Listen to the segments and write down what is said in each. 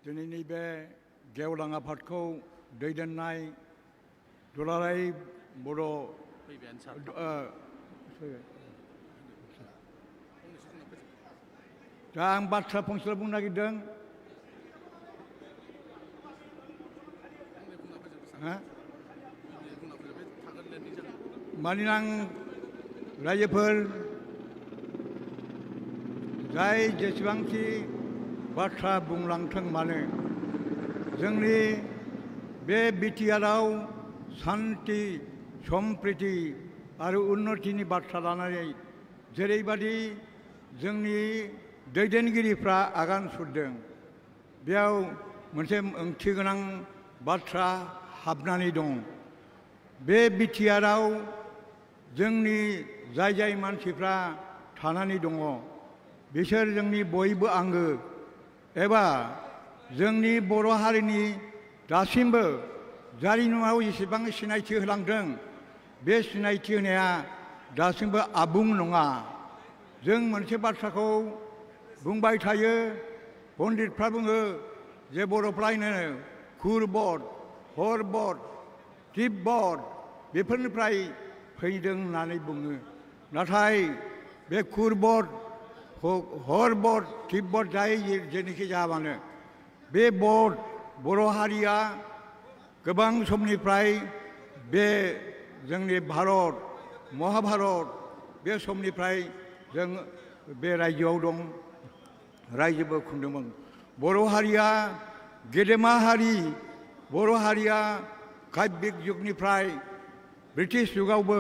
दिनैनि बे गेवलां आफादखौ दैदेननाय दुलाराय बर' दा आं बाथ्रा फंसेल' बुंनो नागिरदों। मानोना आं रायजोफोर जाय जेसेबांखि बाथ्रा बुंलांथों मानो जोंनि बे बिटिआरआव सान्ति सम्प्रिति आरो उन्नतिनि बाथ्रा लानानै जेरैबादि जोंनि दैदेनगिरिफ्रा आगान सुरदों बेयाव मोनसे ओंथि गोनां बाथ्रा हाबनानै दं। बे बिटिआरआव जोंनि जाय जाय मानसिफ्रा थानानै दङ बिसोर जोंनि बयबो आंगो एबा जोंनि बर' हारिनि दासिमबो जारिमिनाव जेसेबां सिनायथि होलांदों बे सिनायथि होनाया दासिमबो आबुं नङा। जों मोनसे बाथ्राखौ बुंबाय थायो, पण्डितफ्रा बुङो जे बर'फ्रानो खुरबट हरबट तिब्बत बेफोरनिफ्राय फैदों होननानै बुङो। नाथाय बे खुरबट हरबट तिब्बत जाय जेनोखि जाबानो बे बर' हारिया गोबां समनिफ्राय बे जोंनि भारत महाभारत बे समनिफ्राय जों बे रायजोआव दं, रायजोबो खुंदोंमोन। बर' हारिया गेदेमा हारि, बर' हारिया काब्यिक जुगनिफ्राय ब्रिटिश जुगावबो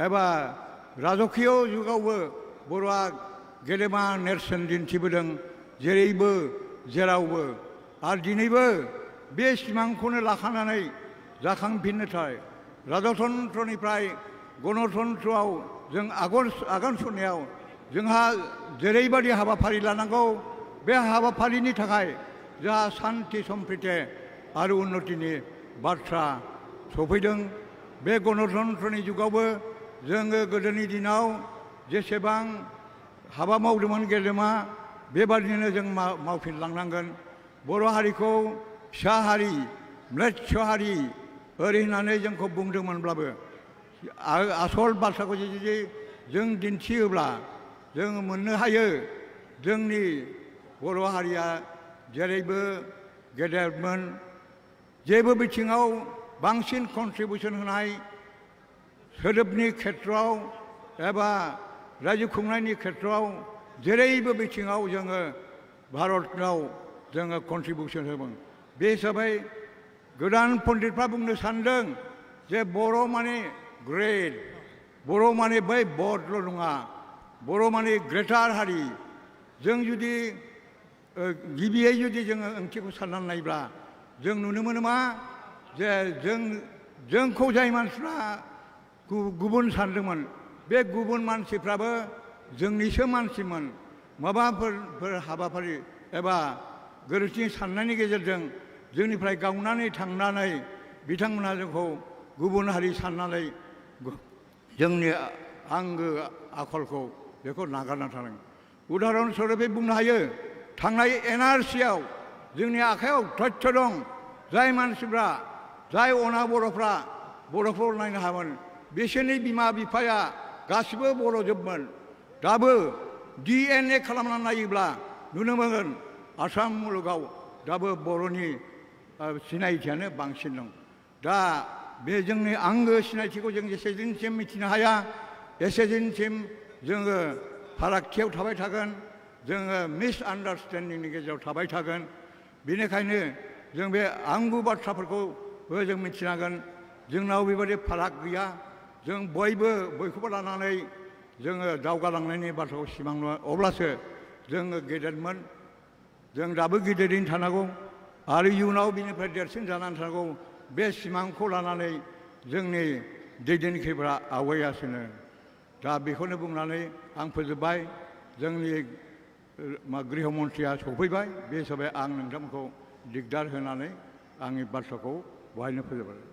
एबा राजकीय जुगावबो बर'आ गेदेमा नेरसोन दिन्थिबोदों जेरैबो जेरावबो। आरो दिनैबो बे सिमांखौनो लाखानानै जाखांफिननो थाखाय राजतन्त्रनिफ्राय गणतन्त्रआव जों आगान सुरनायाव जोंहा जेरैबादि हाबाफारि लानांगौ बे हाबाफारिनि थाखाय जोंहा सान्ति सम्प्रिति आरो उन्नतिनि बाथ्रा सफैदों। बे गणतन्त्रनि जुगावबो जोङो गोदोनि दिनाव जेसेबां हाबा मावदोंमोन गेदेमा बेबादिनो जों मावफिनलांनांगोन। बर' हारिखौ फिसा हारि म्लेच्छ हारि ओरै होननानै जोंखौ बुंदोंमोनब्लाबो आसल बाथ्राखौ जुदि जों दिन्थियोब्ला जों मोननो हायो जोंनि बर' हारिया जेरैबो गेदेरमोन। जेबो बिथिङाव बांसिन कन्ट्रिबिउसन होनाय सोदोबनि खेथ्रआव एबा रायजो खुंनायनि खेथ्रआव जेरैबो बिथिङाव जोङो भारतआव जोङो कन्ट्रिबिउसन होदों। बे हिसाबै गोदान पण्डितफ्रा बुंनो सानदों जे बर' माने ग्रेट, बर' माने बै बडल' नङा, बर' माने ग्रेटार हारि। जों जुदि गिबियै जुदि जोङो ओंथिखौ साननानै नायब्ला जों नुनो मोनो मा जे जोंखौ जाय मानसिफ्रा गुबुन सानदोंमोन बे गुबुन मानसिफ्राबो जोंनिसो मानसिमोन। माबाफोर हाबाफारि एबा गोरोन्थि साननायनि गेजेरजों जोंनिफ्राय गावनानै थांनानै बिथांमोनहा जोंखौ गुबुन हारि साननानै जोंनि आंगो आखलखौ बेखौ नागारना थादों। उदाहरन स्वरुपै बुंनो हायो थांनाय एनआरसियाव जोंनि आखायाव तथ्य दं जाय मानसिफ्रा जाय अना बर'खौ नायनो हागोन बिसोरनि बिमा बिफाया गासिबो बर'जोबमोन। दाबो DNA खालामनानै नायोब्ला नुनो मोनगोन आसाम मुलुगाव दाबो बर'नि सिनायथियानो बांसिन दं। दा बे जोंनि आंगो सिनायथिखौ जों जेसे दिनसिम मिथिनो हाया एसे दिनसिम जोङो फारागथियाव थाबाय थागोन, जोङो मिसआन्डारस्टेन्डिंनि गेजेराव थाबाय थागोन। बेनिखायनो जों बे आंगो बाथ्राफोरखौबो जों मिथिनांगोन। जोंनाव बेबायदि फाराग गैया, जों बयखौबो लानानै जोङो दावगालांनायनि बाथ्राखौ सिमां नुवा। अब्लासो जोङो गेदेरमोन, जों दाबो गिदिरैनो थानांगौ आरो इयुनाव बिनिफ्राय देरसिन जानानै थानांगौ। बे सिमांखौ लानानै जोंनि दैदेनगिरिफ्रा आवगायगासिनो। दा बेखौनो बुंनानै आं फोजोबबाय। जोंनि गृह मन्थ्रिया सफैबाय, बे हिसाबै आं नोंथांमोनखौ दिगदार होनानै आंनि बाथ्राखौ बहायनो फोजोबबाय।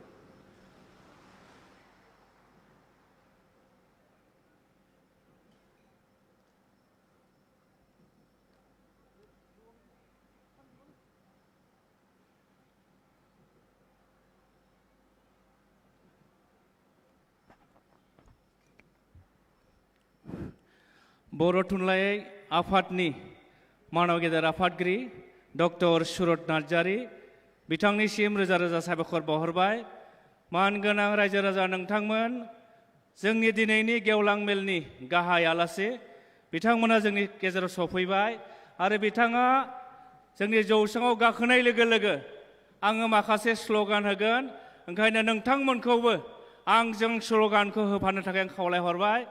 बर' थुनलाइ आफादनि मानव गेदेर आफादगिरि डक्टर सुरत नार्जारी बिथांनिसिम रोजा रोजा साबायखर बावहरबाय। मानगोनां रायजो राजा नोंथांमोन, जोंनि दिनैनि गेवलां मेलनि गाहाय आलासि बिथांमोना जोंनि गेजेराव सफैबाय आरो बिथाङा जोंनि जौसाङाव गाखोनाय लोगो लोगो आङो माखासे स्ल'गान होगोन, ओंखायनो नोंथांमोनखौबो आंजों स्ल'गानखौ होफानो थाखाय आं खावलायहरबाय।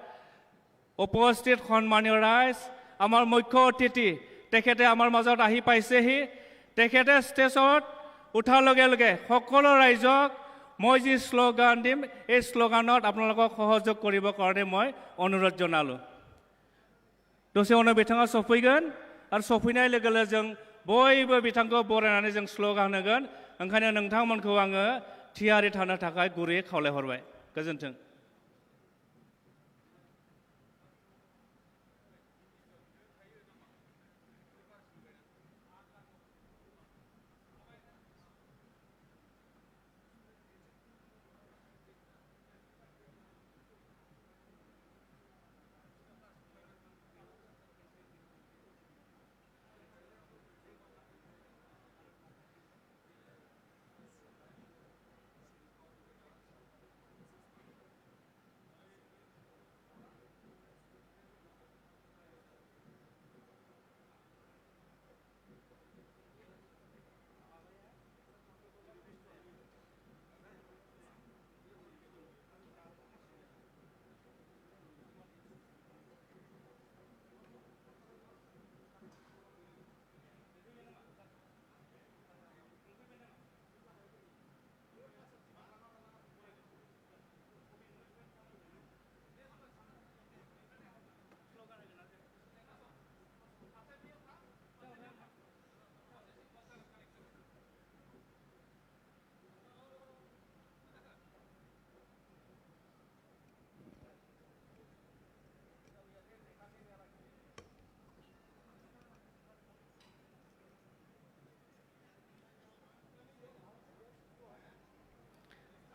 উপস্থিত সন্মানীয় ৰাইজ, আমাৰ মুখ্য অতিথি তেখেতে আমাৰ মাজত আহি পাইছেহি। তেখেতে ষ্টেজত উঠাৰ লগে লগে সকলো ৰাইজক মই যি শ্লোগান দিম এই শ্লোগানত আপোনালোকক সহযোগ কৰিবৰ কাৰণে মই অনুৰোধ জনালোঁ। दसे उनाव बिथाङा सफैगोन आरो सफैनाय लोगो लोगो जों बयबो बिथांखौ बरायनानै जों स्ल'गान होगोन। ओंखायनो नोंथांमोनखौ आङो थियारि थानो थाखाय गुरैयै खावलायहरबाय। गोजोन्थों।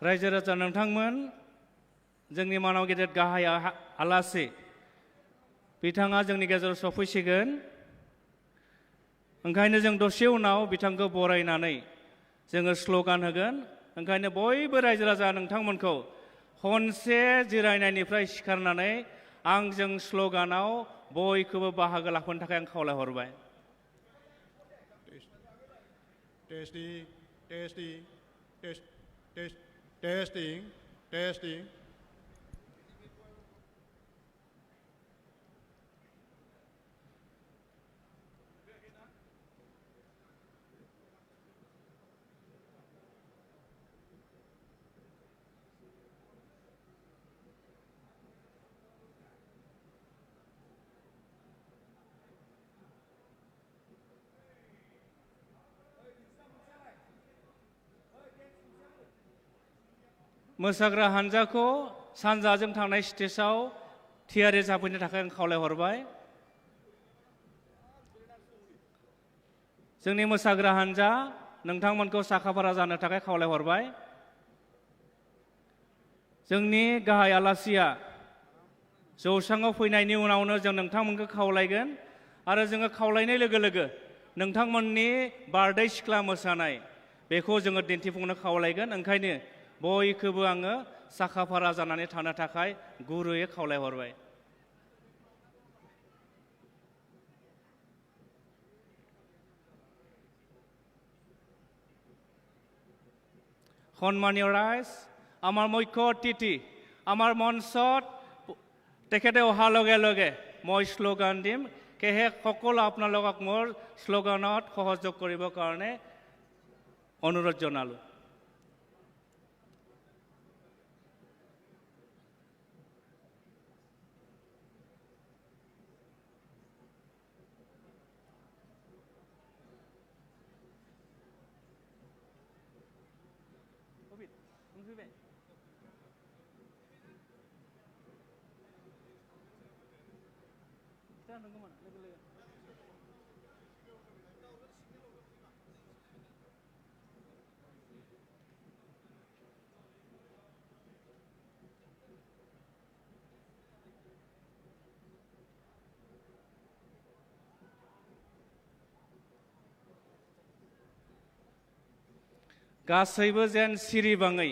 रायजो राजा नोंथांमोन, जोंनि मानव गेदेर गाहाय आलासि बिथाङा जोंनि गेजेराव सफैसिगोन। ओंखायनो जों दसे उनाव बिथांखौ बरायनानै जोङो स्ल'गान होगोन। ओंखायनो बयबो रायजो राजा नोंथांमोनखौ खनसे जिरायनायनिफ्राय सिखारनानै आंजों स्ल'गानाव बयखौबो बाहागो लाफानो थाखाय आं खावलायहरबाय। Testing. मोसाग्रा हानजाखौ सानजाजों थांनाय स्टेजआव थियारि जाफैनो थाखाय आं खावलायहरबाय। जोंनि मोसाग्रा हानजा नोंथांमोनखौ साखाफारा जानो थाखाय खावलायहरबाय। जोंनि गाहाय आलासिया जौसाङाव फैनायनि उनावनो जों नोंथांमोनखौ खावलायगोन आरो जोङो खावलायनाय लोगो लोगो नोंथांमोननि बारदै सिख्ला मोसानाय बेखौ जोङो दिन्थिफुंनो खावलायगोन। ओंखायनो बयखौबो आङो साखाफारा जानानै थानो थाखाय गुरैयै खावलायहरबाय। সন্মানীয় ৰাইজ, আমাৰ মুখ্য অতিথি আমাৰ মঞ্চত তেখেতে অহাৰ লগে লগে মই শ্লোগান দিম। সেয়েহে সকলো আপোনালোকক মোৰ শ্লোগানত সহযোগ কৰিবৰ কাৰণে অনুৰোধ জনালোঁ। गासैबो जेन सिरिबाङै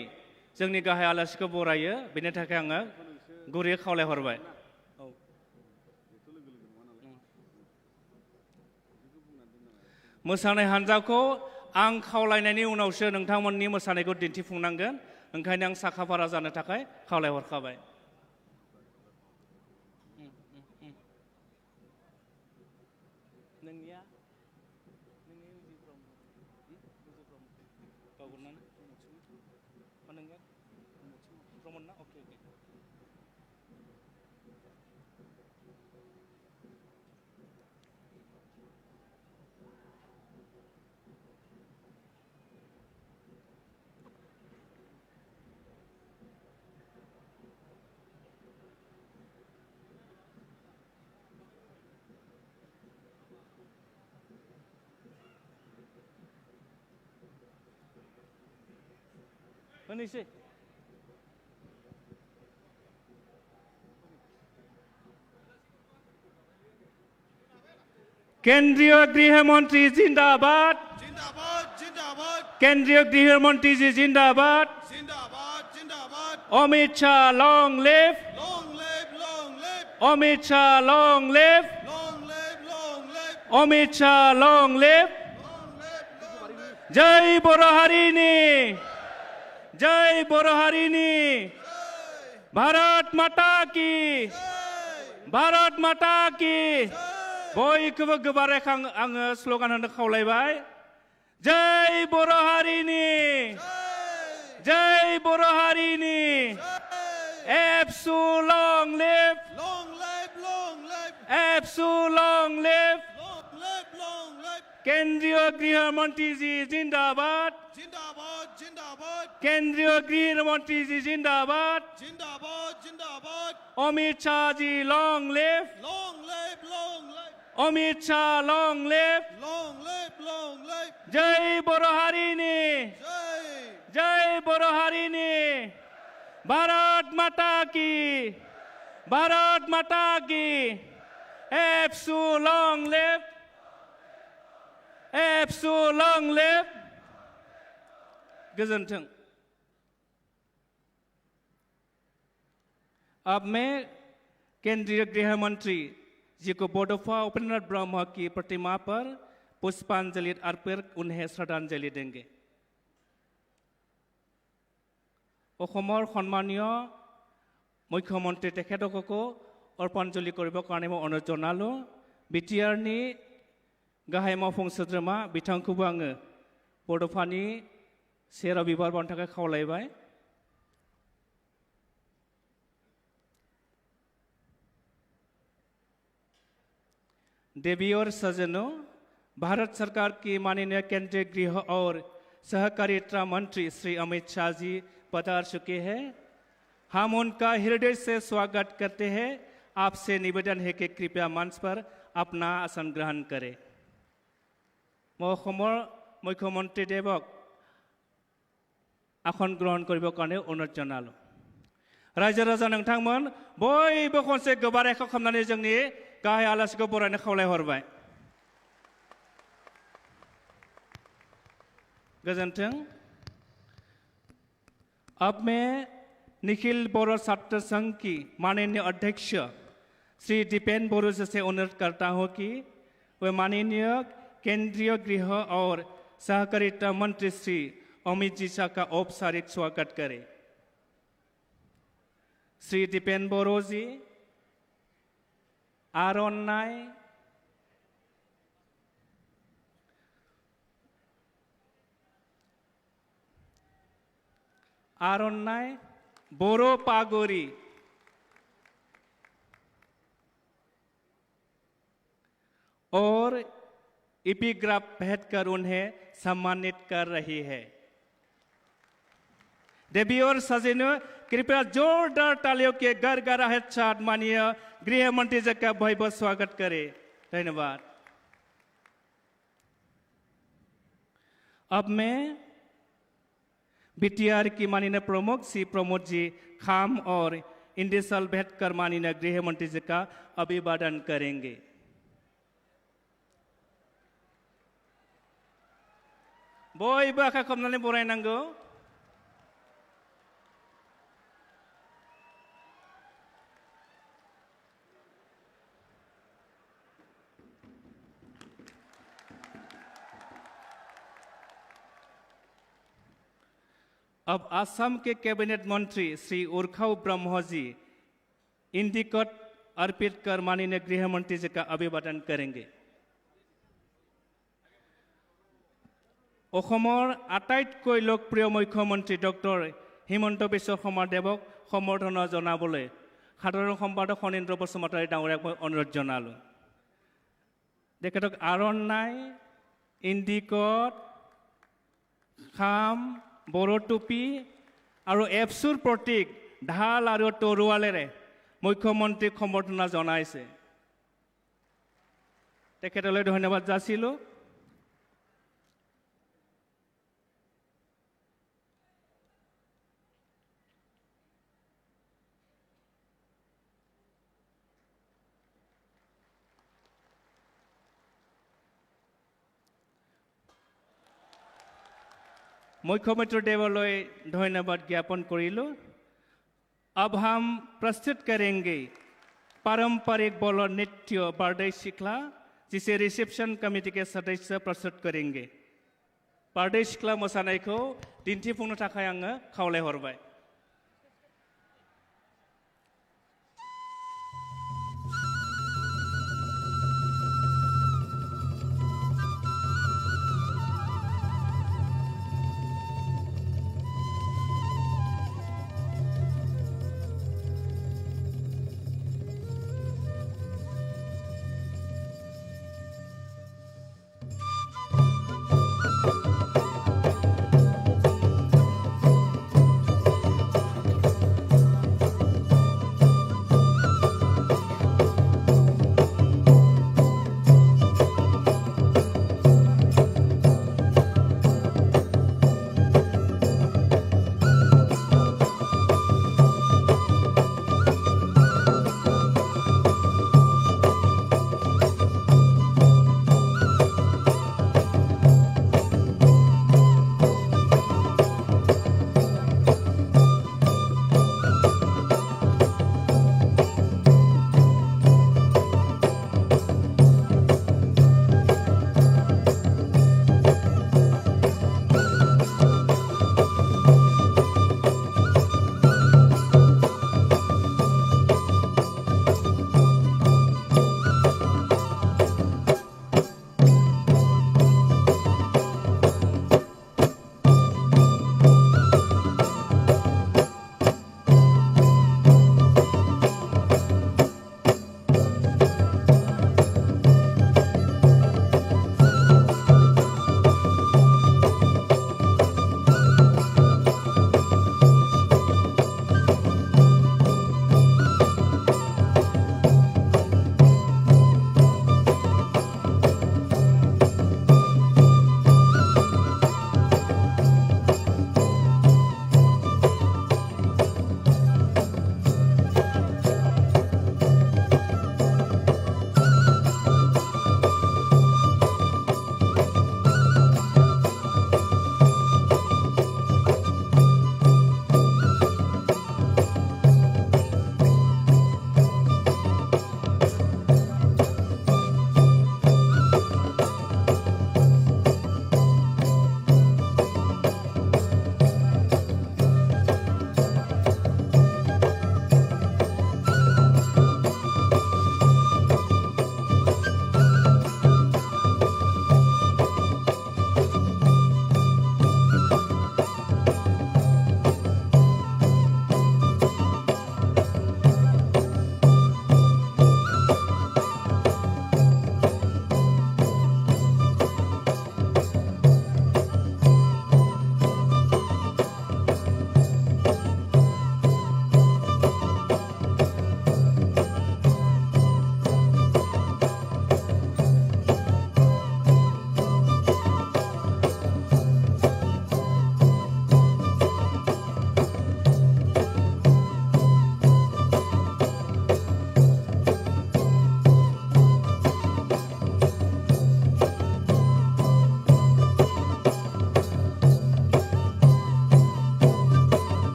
जोंनि गाहाय आलासिखौ बरायो बेनि थाखाय आङो गुरै खावलायहरबाय। मोसानाय हान्जाखौ आं खावलायनायनि उनावसो नोंथांमोननि मोसानायखौ दिन्थिफुंनांगोन, ओंखायनो आं साखाफारा जानो थाखाय खावलायहरखाबाय। नोंनिया होनोसै केंद्रीय गृह मंत्री जिंदाबाद, जिंदाबाद जिंदाबाद, केंद्रीय गृह मंत्री जी जिंदाबाद, जिंदाबाद जिंदाबाद, Amit Shah long live, long live long live, Amit Shah long live, long live long live, Amit Shah long live. जय बर' हारिनि, जय बर' हारिनि, भारत माता की, भारत माता की। बयखौबो गोबारै आङो स्ल'गान होनो खावलायबाय। जय बर' हारिनि, जय बर' हारिनि, ABSU long live, long live long live, ABSU long live. Long live long live, केंद्रीय गृह मंत्री जी जिंदाबाद, जिंदाबाद जिंदाबाद, केंद्रीय गृह मंत्री जी जिंदाबाद, जिंदाबाद जिंदाबाद, Amit Shah ji long live, long live long live, Amit Shah long live. Long live long live, जय बर' हारिनि, जय जय बर' हारिनि, भारत माता की, भारत माता की। एबसु long live, ABSU long live. गोजोन्थों। अब मैं केंद्रीय गृह मंत्री जी को बडौफा उपेंद्रनाथ ब्रह्म की प्रतिमा पर पुष्पांजलि अर्पित उन्हें श्रद्धांजलि देंगे। অসমৰ সন্মানীয় মুখ্যমন্ত্ৰী তেখেতকো अर्पणजलि কৰিবৰ কাৰণে মই অনুৰোধ জনালোঁ। বিটিআৰনি गाहाय मावफुं सोद्रोमा बिथांखौबो आङो बड'फानि सेराव बिबार बावनो थाखाय खावलायबाय। देवी और सज्जनों, भारत सरकार की माननीय केंद्रीय गृह और सहकारिता मंत्री श्री अमित शाह जी पधार चुके हैं। हम उनका हृदय से स्वागत करते हैं। आपसे निवेदन है कि कृपया मंच पर अपना आसन ग्रहण करें। অসমৰ মুখ্যমন্ত্ৰী দেৱক আসন গ্ৰহণ কৰিবৰ কাৰণে অনুৰোধ জনালোঁ। ৰাইজো ৰাজা नोंथांमोन बयबो खनसे गोबारै खालामनानै जोंनि गाहाय आलासिखौ बरायनो खावलायहरबाय। गोजोन्थों। अब मैं निखिल बोरो छात्र संघ की माननीय अध्यक्ष श्री दीपेन बोरो से अनुरोध करता हूँ कि वे माननीय केंद्रीय गृह और सहकारिता मंत्री श्री अमित जी शाह का औपचारिक स्वागत करें। श्री दीपेन बोरो जी आर'नाइ बोरो पागोरी और एपिग्राफ भेंट कर उन्हें सम्मानित कर रही है। देवी और सज्जनों, कृपया जोरदार तालियों के गड़गड़ाहट साथ माननीय गृह मंत्री जी का बहुत स्वागत करें। धन्यवाद। अब मैं बीटीआर की माननीय प्रमुख श्री प्रमोद जी खाम और इंडिसल भेंट कर माननीय गृह मंत्री जी का अभिवादन करेंगे। बयबो आखाइ खबनानै बरायनांगौ अब असम के कैबिनेट मंत्री श्री उर्खाव ब्रह्म जी इंडिकट अर्पित कर माननीय गृह मंत्री जी का अभिवादन करेंगे। অসমৰ আটাইতকৈ লোকপ্ৰিয় মুখ্যমন্ত্ৰী ডক্টৰ হিমন্ত বিশ্ব শৰ্মা দেৱক সম্বৰ্ধনা জনাবলৈ সাধাৰণ সম্পাদক শনীন্দ্ৰ বসুমতাৰী ডাঙৰীয়াক মই অনুৰোধ জনালোঁ। তেখেতক আৰণাই ইণ্ডিকট খাম বড়ো টুপি আৰু এপচুৰ প্ৰতীক ঢাল আৰু তৰোৱালেৰে মুখ্যমন্ত্ৰীক সম্বৰ্ধনা জনাইছে। তেখেতলৈ ধন্যবাদ যাচিলোঁ। मुख्यमंत्री देवालय धन्यवाद ज्ञापन करिलो। अब हम प्रस्तुत करेंगे पारंपरिक बोलो नृत्य बारदै सिख्ला जिसे रिसेप्शन कमिटी के सदस्य प्रस्तुत करेंगे। बारदै सिख्ला मोसानायखौ दिन्थिफुंनो थाखाय आङो खावलायहरबाय।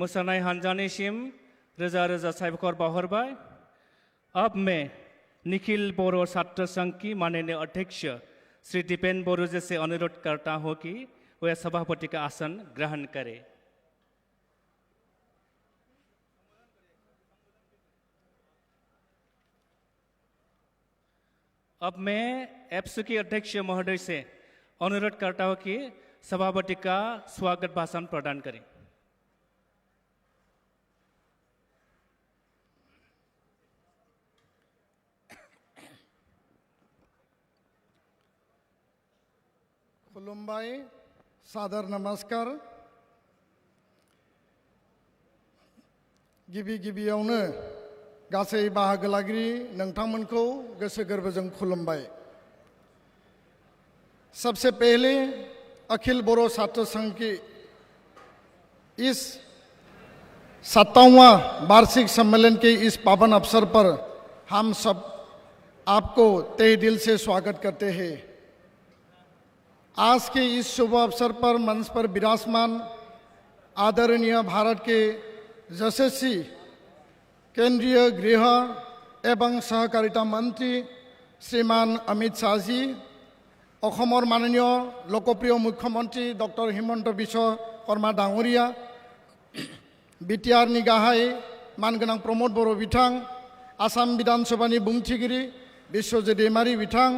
मोसानाय हानजानिसिम रोजा रोजा साबायखर बावहरबाय। अब मैं निखिल बोरो छात्र संघ की माननीय अध्यक्ष श्री दीपेन बोरो जी से अनुरोध करता हूँ कि वह सभापति का आसन ग्रहण करें। अब मैं एप्सु के अध्यक्ष महोदय से अनुरोध करता हूँ कि सभापति का स्वागत भाषण प्रदान करें। खुलुमबाय, सादर नमस्कार। गिबि गिबियावनो गासै बाहागो लागिरि नोंथांमोनखौ गोसो गोरबोजों खुलुमबाय। सबसे पहले अखिल बोरो छात्र संघ की इस 57वां वार्षिक सम्मेलन के इस पावन अवसर पर हम सब आपको तहे दिल से स्वागत करते हैं। आज के इस शुभ अवसर पर मंच पर विराजमान आदरणीय भारत के यशस्वी केंद्रीय गृह एवं सहकारिता मंत्री श्रीमान अमित शाह जी, अखमर माननीय लोकप्रिय मुख्यमंत्री डॉक्टर हिमंत बिश्व शर्मा डांगरिया, बीटीआर नि गाहाय मानगोनां प्रमोद बर' बिथां, आसाम विधानसभानि बुंथिगिरि बिश्वजित दैमारी बिथां,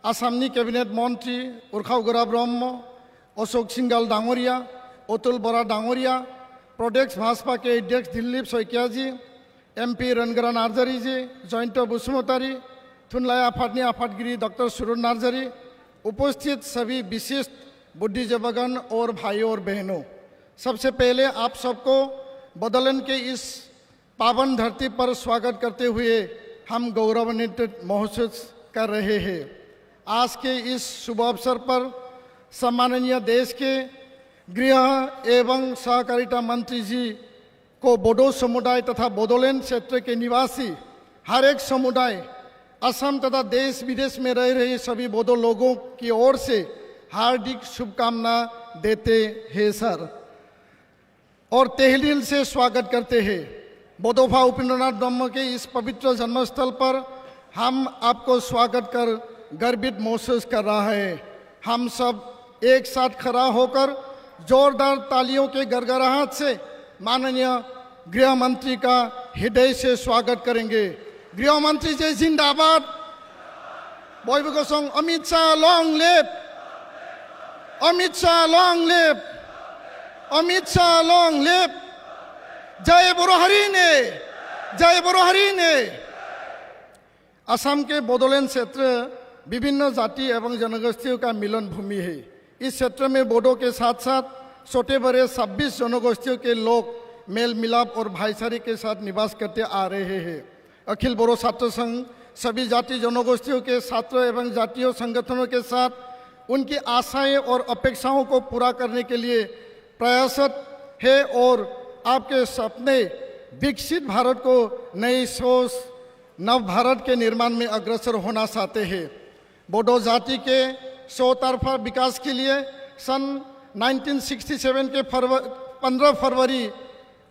आसामनि कैबिनेट मंत्री उर्खाव गोरा ब्रह्म, अशोक सिंगाल डांगरिया, अतुल बरा डांगरिया, प्रदेश भाजपा के अध्यक्ष दिलीप शइकिया जी, एमपी रणगोरा नार्जारी जी, जयंत बसुमतारी, थुनलाइ आफादनि आफादगिरि डॉक्टर सुरत नार्जारी, उपस्थित सभी विशिष्ट बुद्धिजीवगण और भाइयों और बहनों, सबसे पहले आप सबको बोडोलैंड के इस पावन धरती पर स्वागत करते हुए हम गौरवान्वित महसूस कर रहे हैं। आज के इस शुभ अवसर पर सम्माननीय देश के गृह एवं सहकारिता मंत्री जी को बोडो समुदाय तथा बोडोलैंड क्षेत्र के निवासी हर एक समुदाय, असम तथा देश विदेश में रह रहे सभी बोडो लोगों की ओर से हार्दिक शुभकामना देते हैं सर, और तहे दिल से स्वागत करते हैं। बोडोफा उपेंद्रनाथ ब्रह्म के इस पवित्र जन्मस्थल पर हम आपको स्वागत कर गर्वित महसूस कर रहा है। हम सब एक साथ खड़ा होकर जोरदार तालियों के गड़गड़ाहट से माननीय गृह मंत्री का हृदय से स्वागत करेंगे। गृह मंत्री जी जिंदाबाद। बयबो गसं Amit Shah long live, Amit Shah long live, Amit Shah long live. जय बोरो हरि ने, जय बोरो हरि ने। असम के बोडोलैंड क्षेत्र विभिन्न जाति एवं जनगोष्ठियों का मिलन भूमि है। इस क्षेत्र में बोडो के साथ साथ छोटे बड़े 26 जनगोष्ठियों के लोग मेल मिलाप और भाईचारे के साथ निवास करते आ रहे हैं। अखिल बोरो छात्र संघ सभी जाति जनगोष्ठियों के छात्र एवं जातीय संगठनों के साथ उनकी आशाएं और अपेक्षाओं को पूरा करने के लिए प्रयासरत है और आपके सपने विकसित भारत को नई सोच, नव भारत के निर्माण में अग्रसर होना चाहते हैं। बोडो जाति के चौतरफा विकास के लिए सन 1967 के 15 फरवरी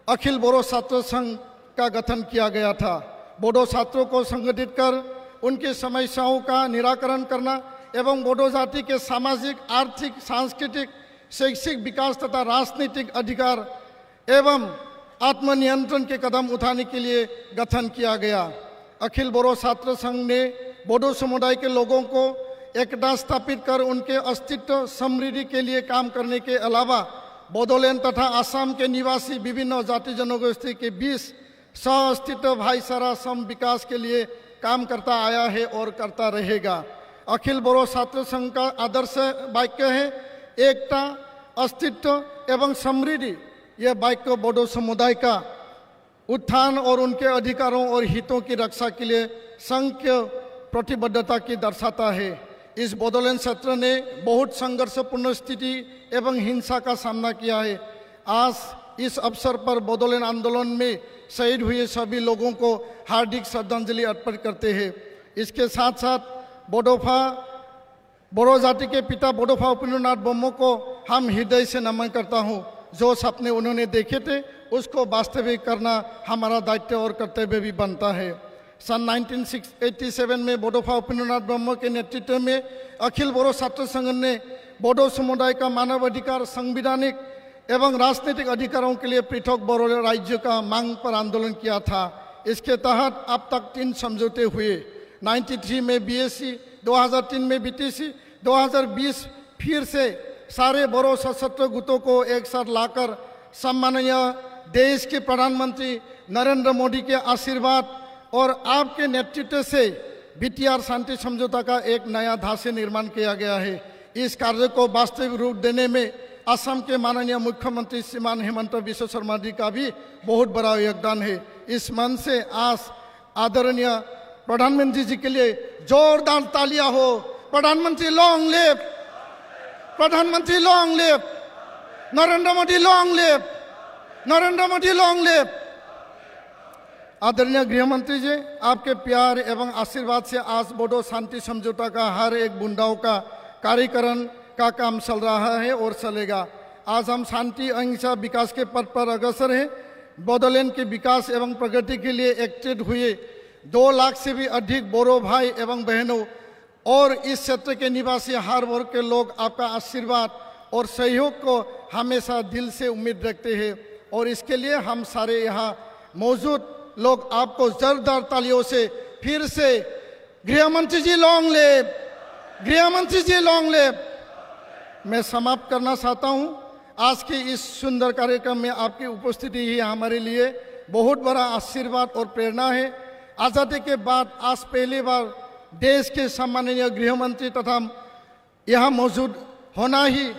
अखिल बोरो छात्र संघ का गठन किया गया था। बोडो छात्रों को संगठित कर उनकी समस्याओं का निराकरण करना एवं बोडो जाति के सामाजिक, आर्थिक, सांस्कृतिक, शैक्षिक विकास तथा राजनीतिक अधिकार एवं आत्मनियंत्रण के कदम उठाने के लिए गठन किया गया। अखिल बोरो छात्र संघ ने बोडो समुदाय के लोगों को एकता स्थापित कर उनके अस्तित्व समृद्धि के लिए काम करने के अलावा बोडोलैंड तथा असम के निवासी विभिन्न जाति जनगोष्ठी के बीच सह अस्तित्व, भाईचारा, सम विकास के लिए काम करता आया है और करता रहेगा। अखिल बोरो छात्र संघ का आदर्श वाक्य है एकता, अस्तित्व एवं समृद्धि। यह वाक्य बोडो समुदाय का उत्थान और उनके अधिकारों और हितों की रक्षा के लिए संघ की प्रतिबद्धता की दर्शाता है। इस बोडोलैंड क्षेत्र ने बहुत संघर्षपूर्ण स्थिति एवं हिंसा का सामना किया है। आज इस अवसर पर बोडोलैंड आंदोलन में शहीद हुए सभी लोगों को हार्दिक श्रद्धांजलि अर्पित करते हैं। इसके साथ साथ बोडो जाति के पिता बोडोफा उपेंद्रनाथ ब्रह्म को हम हृदय से नमन करता हूँ। जो सपने उन्होंने देखे थे उसको वास्तविक करना हमारा दायित्व और कर्तव्य भी बनता है। सन 1987 में बोडोफा उपेन्द्रनाथ ब्रह्म के नेतृत्व में अखिल बोडो छात्र संघ ने बोडो समुदाय का मानवाधिकार, संवैधानिक एवं राजनीतिक अधिकारों के लिए पृथक बोडो राज्य का मांग पर आंदोलन किया था। इसके तहत अब तक 3 समझौते हुए। 93 में BSC, 2003 में BTC, 2020 फिर से सारे बोडो सशस्त्र गुटों को एक साथ लाकर सम्माननीय देश के प्रधानमंत्री नरेंद्र मोदी के आशीर्वाद और आपके नेतृत्व से BTR शांति समझौता का एक नया ढांचे निर्माण किया गया है। इस कार्य को वास्तविक रूप देने में असम के माननीय मुख्यमंत्री श्रीमान हेमंत बिश्व शर्मा जी का भी बहुत बड़ा योगदान है। इस मंच से आज आदरणीय प्रधानमंत्री जी के लिए जोरदार तालियां हो। प्रधानमंत्री लॉन्ग लिव, प्रधानमंत्री long live, Narendra Modi long live, Narendra Modi long live. आदरणीय गृह मंत्री जी, आपके प्यार एवं आशीर्वाद से आज बोडो शांति समझौता का हर एक बूंदाओं का कार्यकरण का काम चल रहा है और चलेगा। आज हम शांति, अहिंसा, विकास के पथ पर अग्रसर हैं। बोडोलैंड के विकास एवं प्रगति के लिए एकजुट हुए 2 लाख से भी अधिक बोडो भाई एवं बहनों और इस क्षेत्र के निवासी हर वर्ग के लोग आपका आशीर्वाद और सहयोग को हमेशा दिल से उम्मीद रखते हैं और इसके लिए हम सारे यहाँ मौजूद लोग आपको जोरदार तालियों से फिर से गृह मंत्री जी लॉन्ग लिव, गृह मंत्री जी लॉन्ग लिव। मैं समाप्त करना चाहता हूँ। आज के इस सुंदर कार्यक्रम में आपकी उपस्थिति ही हमारे लिए बहुत बड़ा आशीर्वाद और प्रेरणा है। आज़ादी के बाद आज पहली बार देश के सम्माननीय गृह मंत्री तथा यहाँ मौजूद होना ही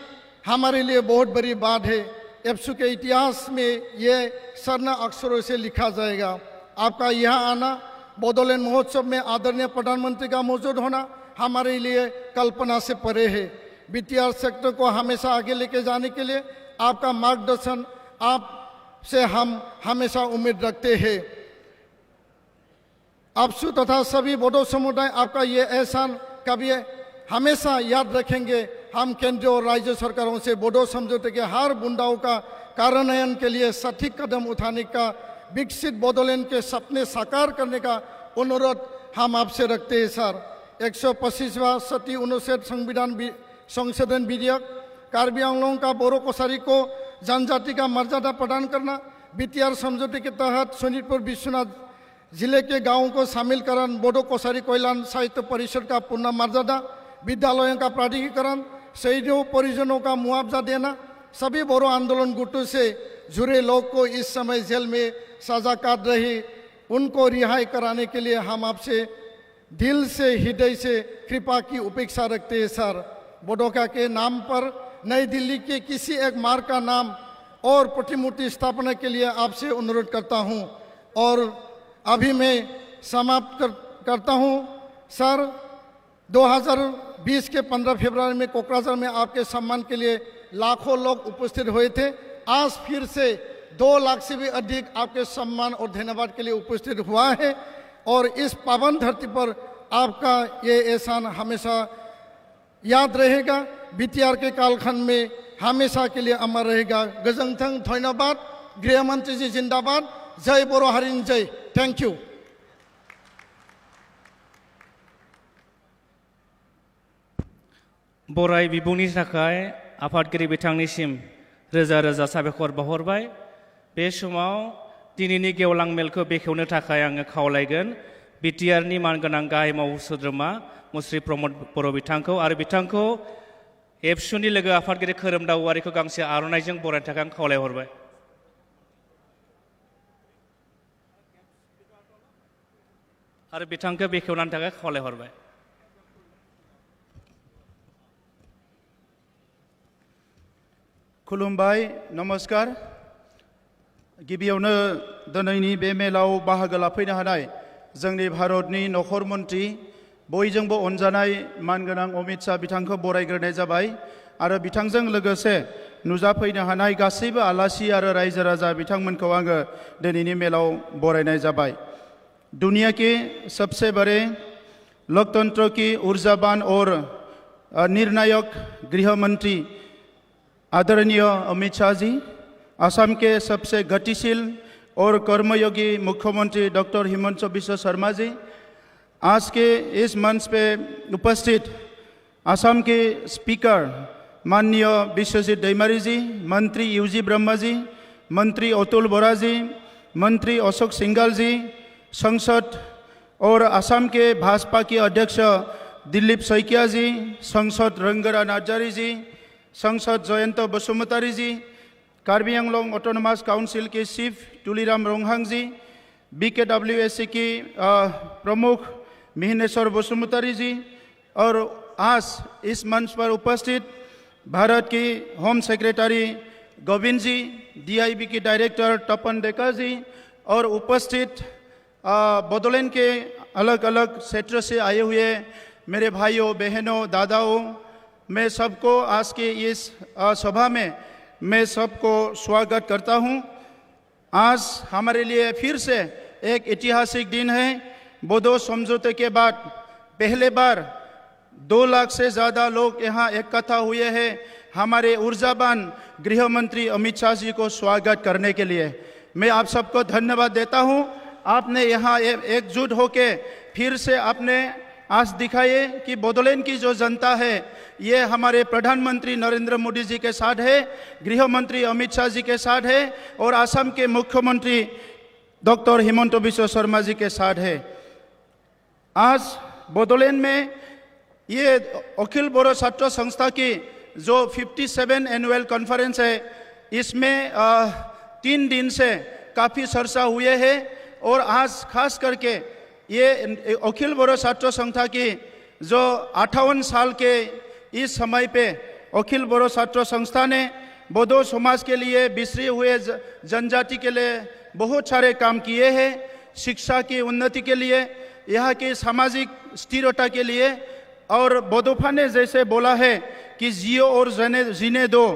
हमारे लिए बहुत बड़ी बात है। एप्सू के इतिहास में ये स्वर्ण अक्षरों से लिखा जाएगा। आपका यहाँ आना, बोडोलैंड महोत्सव में आदरणीय प्रधानमंत्री का मौजूद होना हमारे लिए कल्पना से परे है। BTR सेक्टर को हमेशा आगे लेके जाने के लिए आपका मार्गदर्शन आपसे हम हमेशा उम्मीद रखते हैं। आपसू तथा सभी बोडो समुदाय आपका ये एहसान कभी हमेशा याद रखेंगे। हम केंद्र और राज्य सरकारों से बोडो समझौते के हर बूंदाओं का कार्यान्वयन के लिए सटीक कदम उठाने का, विकसित बोडोलैंड के सपने साकार करने का अनुरोध हम आपसे रखते हैं सर। 125वां सती अनुच्छेद संविधान संशोधन विधेयक, कार्बी आंगलों का बोरो कोसारी को जनजाति का मर्यादा प्रदान करना, BTR समझौते के तहत सोनितपुर विश्वनाथ जिले के गांवों को शामिल करन, बोडो कोसारी कोयलान साहित्य परिषद का पूर्ण मर्यादा, विद्यालयों का प्राधिकरण, शहीदों परिजनों का मुआवजा देना, सभी बोरो आंदोलन गुटों से जुड़े लोग को इस समय जेल में सजा काट रहे उनको रिहाई कराने के लिए हम आपसे दिल से, हृदय से कृपा की उपेक्षा रखते हैं सर। बोडोका के नाम पर नई दिल्ली के किसी एक मार्ग का नाम और प्रतिमूर्ति स्थापना के लिए आपसे अनुरोध करता हूं और अभी मैं समाप्त करता हूं सर। 2020 के 15 फरवरी में कोकराझार में आपके सम्मान के लिए लाखों लोग उपस्थित हुए थे। आज फिर से 2 लाख से भी अधिक आपके सम्मान और धन्यवाद के लिए उपस्थित हुआ है और इस पावन धरती पर आपका ये एहसान हमेशा याद रहेगा। BTR के कालखंड में हमेशा के लिए अमर रहेगा। गजंगथंग, धन्यवाद। गृह मंत्री जी जिंदाबाद। जय बोरो हरिन जय। Thank you. बराय बिबुंनि थाखाय आफादगिरि बिथांनिसिम रोजा रोजा साबायखर बावहरबाय। बे समाव दिनैनि गेवलां मेलखौ बेखेवनो थाखाय आङो खावलायगोन BTR नि मानगोनां गाहाय मावफुं सोद्रोमा मुस्रि प्रमद बर' बिथांखौ आरो बिथांखौ एबसुनि लोगो आफादगिरि खोरोमदाव औवारिखौ गांसे आर'नाइजों बरायनो थाखाय आं खावलायहरबाय। आरो बिथांखौ बेखेवनायनि थाखाय खावलायहरबाय। खुलुमबाय, नमस्कार। गिबियावनो दिनैनि बे मेलाव बाहागो लाफैनो हानाय जोंनि भारतनि नखर मन्त्रि बयजोंबो अनजानाय मानगोनां अमित शाह बिथांखौ बरायग्रोनाय जाबाय आरो बिथांजों लोगोसे नुजाफैनो हानाय गासैबो आलासि आरो रायजो राजा बिथांमोनखौ आङो दिनैनि मेलाव बरायनाय जाबाय। दुनिया के सबसे बड़े लोकतंत्र की ऊर्जावान और निर्णायक गृह मंत्री आदरणीय अमित शाह जी, असम के सबसे गतिशील और कर्मयोगी मुख्यमंत्री डॉक्टर हिमंत बिश्व शर्मा जी, आज के इस मंच पे उपस्थित असम के स्पीकर माननीय विश्वजीत दैमारी जी, मंत्री यूजी ब्रह्मा जी, मंत्री अतुल बोरा जी, मंत्री अशोक सिंघाल जी, संसद और असम के भाजपा के अध्यक्ष दिलीप सैकिया जी, संसद रंगरा नार्जारी जी, संसद जयंत बसुमतारी जी, कार्बी आंगलोंग ऑटोनोमस काउंसिल के चीफ तुलीराम रोंगहांग जी, BKWSC की प्रमुख मिहिनेश्वर बसुमतारी जी, और आज इस मंच पर उपस्थित भारत की होम सेक्रेटरी गोविंद जी, DIB की डायरेक्टर तपन डेका जी, और उपस्थित बोडोलैंड के अलग अलग क्षेत्र से आए हुए मेरे भाइयों बहनों दादाओं, मैं सबको आज के इस सभा में मैं सबको स्वागत करता हूं। आज हमारे लिए फिर से एक ऐतिहासिक दिन है। बोडो समझौते के बाद पहले बार 2 लाख से ज़्यादा लोग यहाँ इकट्ठा हुए हैं हमारे ऊर्जावान गृह मंत्री अमित शाह जी को स्वागत करने के लिए। मैं आप सबको धन्यवाद देता हूँ। आपने यहाँ एकजुट होके फिर से आपने आज दिखाए कि बोडोलैंड की जो जनता है ये हमारे प्रधानमंत्री नरेंद्र मोदी जी के साथ है, गृह मंत्री अमित शाह जी के साथ है, और असम के मुख्यमंत्री डॉक्टर हिमंत बिश्व शर्मा जी के साथ है। आज बोडोलैंड में ये अखिल बोडो छात्र संस्था की जो 57 एनुअल कॉन्फ्रेंस है, इसमें 3 दिन से काफ़ी चर्चा हुए हैं, और आज खास करके ये अखिल बोडो छात्र संस्था की जो 58 साल के इस समय पे अखिल बोडो छात्र संस्था ने बोडो समाज के लिए बिछड़े हुए जनजाति के लिए बहुत सारे काम किए हैं, शिक्षा की उन्नति के लिए, यहाँ की सामाजिक स्थिरता के लिए। और बोडोफा ने जैसे बोला है कि जियो और जीने दो,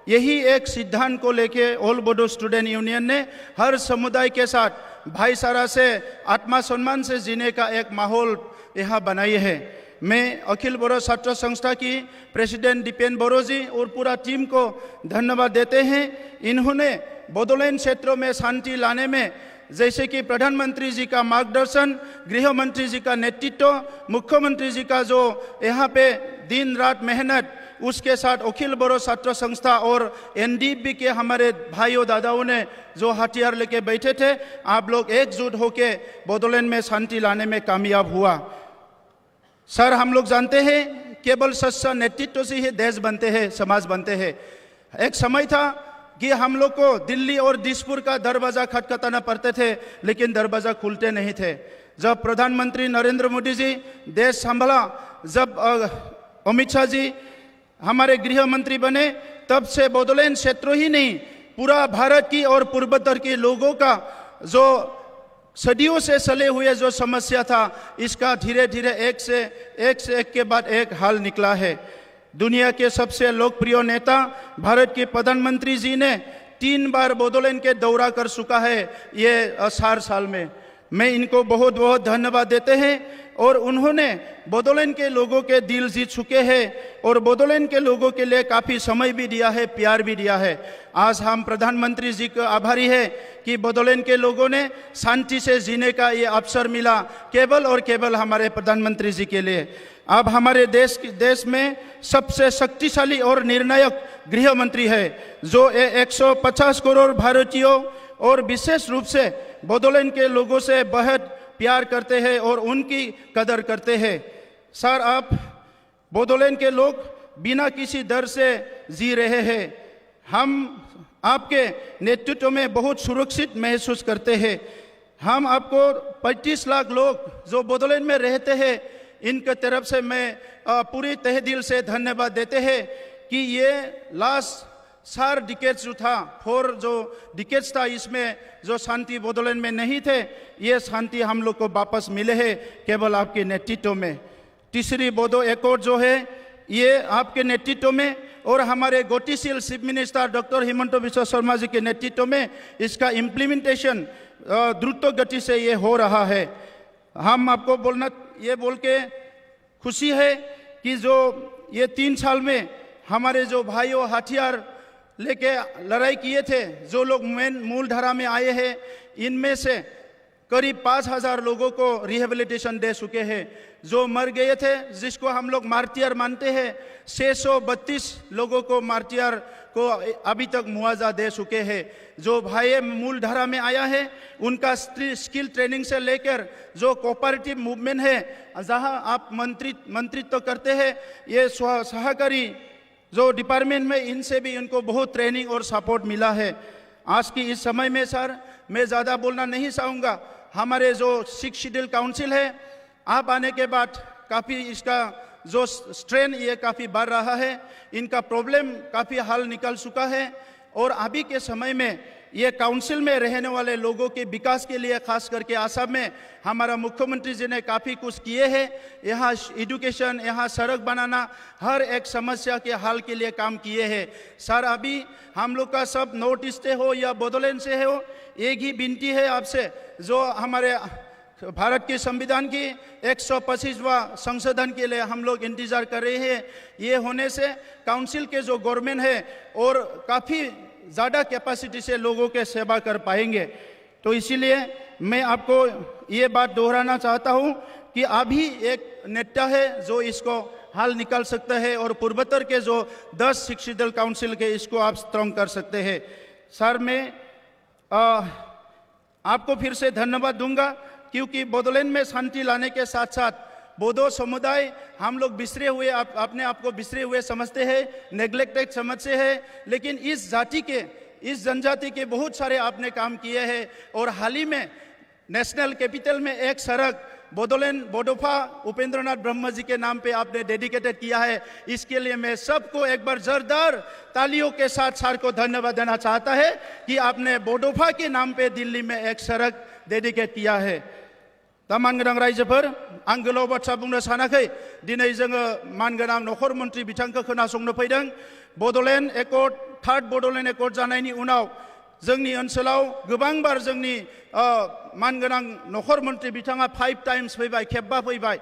यही एक सिद्धांत को लेके ऑल बोडो स्टूडेंट यूनियन ने हर समुदाय के साथ भाईचारा से आत्मसम्मान से जीने का एक माहौल यहाँ बनाई है। मैं अखिल बोडो छात्र संस्था की प्रेसिडेंट दीपेन बोरो जी और पूरा टीम को धन्यवाद देते हैं। इन्होंने बोडोलैंड क्षेत्रों में शांति लाने में जैसे कि प्रधानमंत्री जी का मार्गदर्शन, गृह मंत्री जी का नेतृत्व, मुख्यमंत्री जी का जो यहाँ पे दिन रात मेहनत, उसके साथ अखिल बोडो छात्र संस्था और NDP के हमारे भाइयों दादाओं ने जो हथियार लेके बैठे थे, आप लोग एकजुट होके बोडोलैंड में शांति लाने में कामयाब हुआ। सर, हम लोग जानते हैं केवल सच्चा नेतृत्व से ही देश बनते हैं, समाज बनते हैं। एक समय था कि हम लोग को दिल्ली और दिसपुर का दरवाजा खटखटाना पड़ते थे, लेकिन दरवाजा खुलते नहीं थे। जब प्रधानमंत्री नरेंद्र मोदी जी देश संभाला, जब अमित शाह जी हमारे गृह मंत्री बने, तब से बोडोलैंड क्षेत्र ही नहीं पूरा भारत की और पूर्वोत्तर के लोगों का जो सदियों से चले हुए जो समस्या था, इसका धीरे धीरे एक से एक के बाद एक हल निकला है। दुनिया के सबसे लोकप्रिय नेता भारत के प्रधानमंत्री जी ने 3 बार बोडोलैंड के दौरा कर चुका है ये 4 साल में। मैं इनको बहुत बहुत धन्यवाद देते हैं, और उन्होंने बोडोलैंड के लोगों के दिल जीत चुके हैं, और बोडोलैंड के लोगों के लिए काफ़ी समय भी दिया है, प्यार भी दिया है। आज हम प्रधानमंत्री जी का आभारी है कि बोडोलैंड के लोगों ने शांति से जीने का ये अवसर मिला, केवल और केवल हमारे प्रधानमंत्री जी के लिए। अब हमारे देश में सबसे शक्तिशाली और निर्णायक गृह मंत्री है, जो 150 करोड़ भारतीयों और विशेष रूप से बोडोलैंड के लोगों से बहुत प्यार करते हैं और उनकी कदर करते हैं। सर, आप बोडोलैंड के लोग बिना किसी डर से जी रहे हैं। हम आपके नेतृत्व में बहुत सुरक्षित महसूस करते हैं। हम आपको 25 लाख लोग जो बोडोलैंड में रहते हैं, इनके तरफ से मैं पूरी तहे दिल से धन्यवाद देते हैं कि ये लास्ट 4 डिकेड्स जो था, 4 जो डिकेड्स था, इसमें जो शांति बोडोलैंड में नहीं थे, ये शांति हम लोग को वापस मिले है केवल आपके नेतृत्व में। तीसरी बोडो एकॉर्ड जो है, ये आपके नेतृत्व में और हमारे गतिशील chief minister doctor Himanta Biswa Sarma ji के नेतृत्व में इसका इम्प्लीमेंटेशन द्रुत गति से ये हो रहा है। हम आपको बोल के खुशी है कि जो ये 3 साल में हमारे जो भाइयों हथियार लेके लड़ाई किए थे, जो लोग मूल धारा में आए हैं, इनमें से करीब 5,000 लोगों को रिहेबिलिटेशन दे चुके हैं। जो मर गए थे, जिसको हम लोग मार्टियर मानते हैं, 632 लोगों को मार्टियर को अभी तक मुआवजा दे चुके हैं। जो भाई मूल धारा में आया है, उनका स्किल ट्रेनिंग से लेकर जो कोऑपरेटिव मूवमेंट है, जहां आप मंत्रित्व करते हैं, ये सहकारी जो डिपार्टमेंट में, इनसे भी इनको बहुत ट्रेनिंग और सपोर्ट मिला है। आज की इस समय में सर, मैं ज़्यादा बोलना नहीं चाहूँगा। हमारे जो 6 शेड्यूल काउंसिल है, आप आने के बाद काफ़ी इसका जो स्ट्रेन ये काफ़ी बढ़ रहा है, इनका प्रॉब्लम काफ़ी हल निकल चुका है। और अभी के समय में ये काउंसिल में रहने वाले लोगों के विकास के लिए, खास करके आसाम में हमारा मुख्यमंत्री जी ने काफ़ी कुछ किए हैं। यहाँ एजुकेशन, यहाँ सड़क बनाना, हर एक समस्या के हल के लिए काम किए हैं। सर, अभी हम लोग का सब नॉर्थ ईस्ट से हो या बोडोलैंड से हो, एक ही विनती है आपसे, जो हमारे भारत के संविधान की 125वां संशोधन के लिए हम लोग इंतजार कर रहे हैं। ये होने से काउंसिल के जो गवर्नमेंट है और काफ़ी ज़्यादा कैपेसिटी से लोगों के सेवा कर पाएंगे। तो इसीलिए मैं आपको ये बात दोहराना चाहता हूँ कि अभी एक नेता है जो इसको हल निकाल सकता है, और पूर्वोत्तर के जो 10 शिक्षित दल काउंसिल के, इसको आप स्ट्रॉन्ग कर सकते हैं। सर, मैं आपको फिर से धन्यवाद दूंगा, क्योंकि बोडोलैंड में शांति लाने के साथ साथ बोडो समुदाय, हम लोग बिसरे हुए, अपने आप को बिसरे हुए समझते हैं, नेग्लेक्टेड समझते हैं, लेकिन इस जाति के, इस जनजाति के बहुत सारे आपने काम किए हैं। और हाल ही में नेशनल कैपिटल में एक सड़क बोडोलैंड बोडोफा उपेंद्रनाथ ब्रह्म जी के नाम पे आपने डेडिकेटेड किया है। इसके लिए मैं सबको एक बार जोरदार तालियों के साथ सर को धन्यवाद देना चाहता है कि आपने बोडोफा के नाम पे दिल्ली में एक सड़क डेडिकेट किया है। मानगोनां रायजोफोर, आं गोलाव बाथ्रा बुंनो सानाखै, दिनै जोङो मानगोनां नखर मन्त्रि बिथांखौ खोनासंनो फैदों। बडोलैंड एकर्ड, 3rd बडोलैंड एकर्ड जानायनि उनाव जोंनि ओनसोलाव गोबांबार जोंनि मानगोनां नखर मन्त्रि बिथाङा 5 टाइम्स फैबाय, खेबबा फैबाय।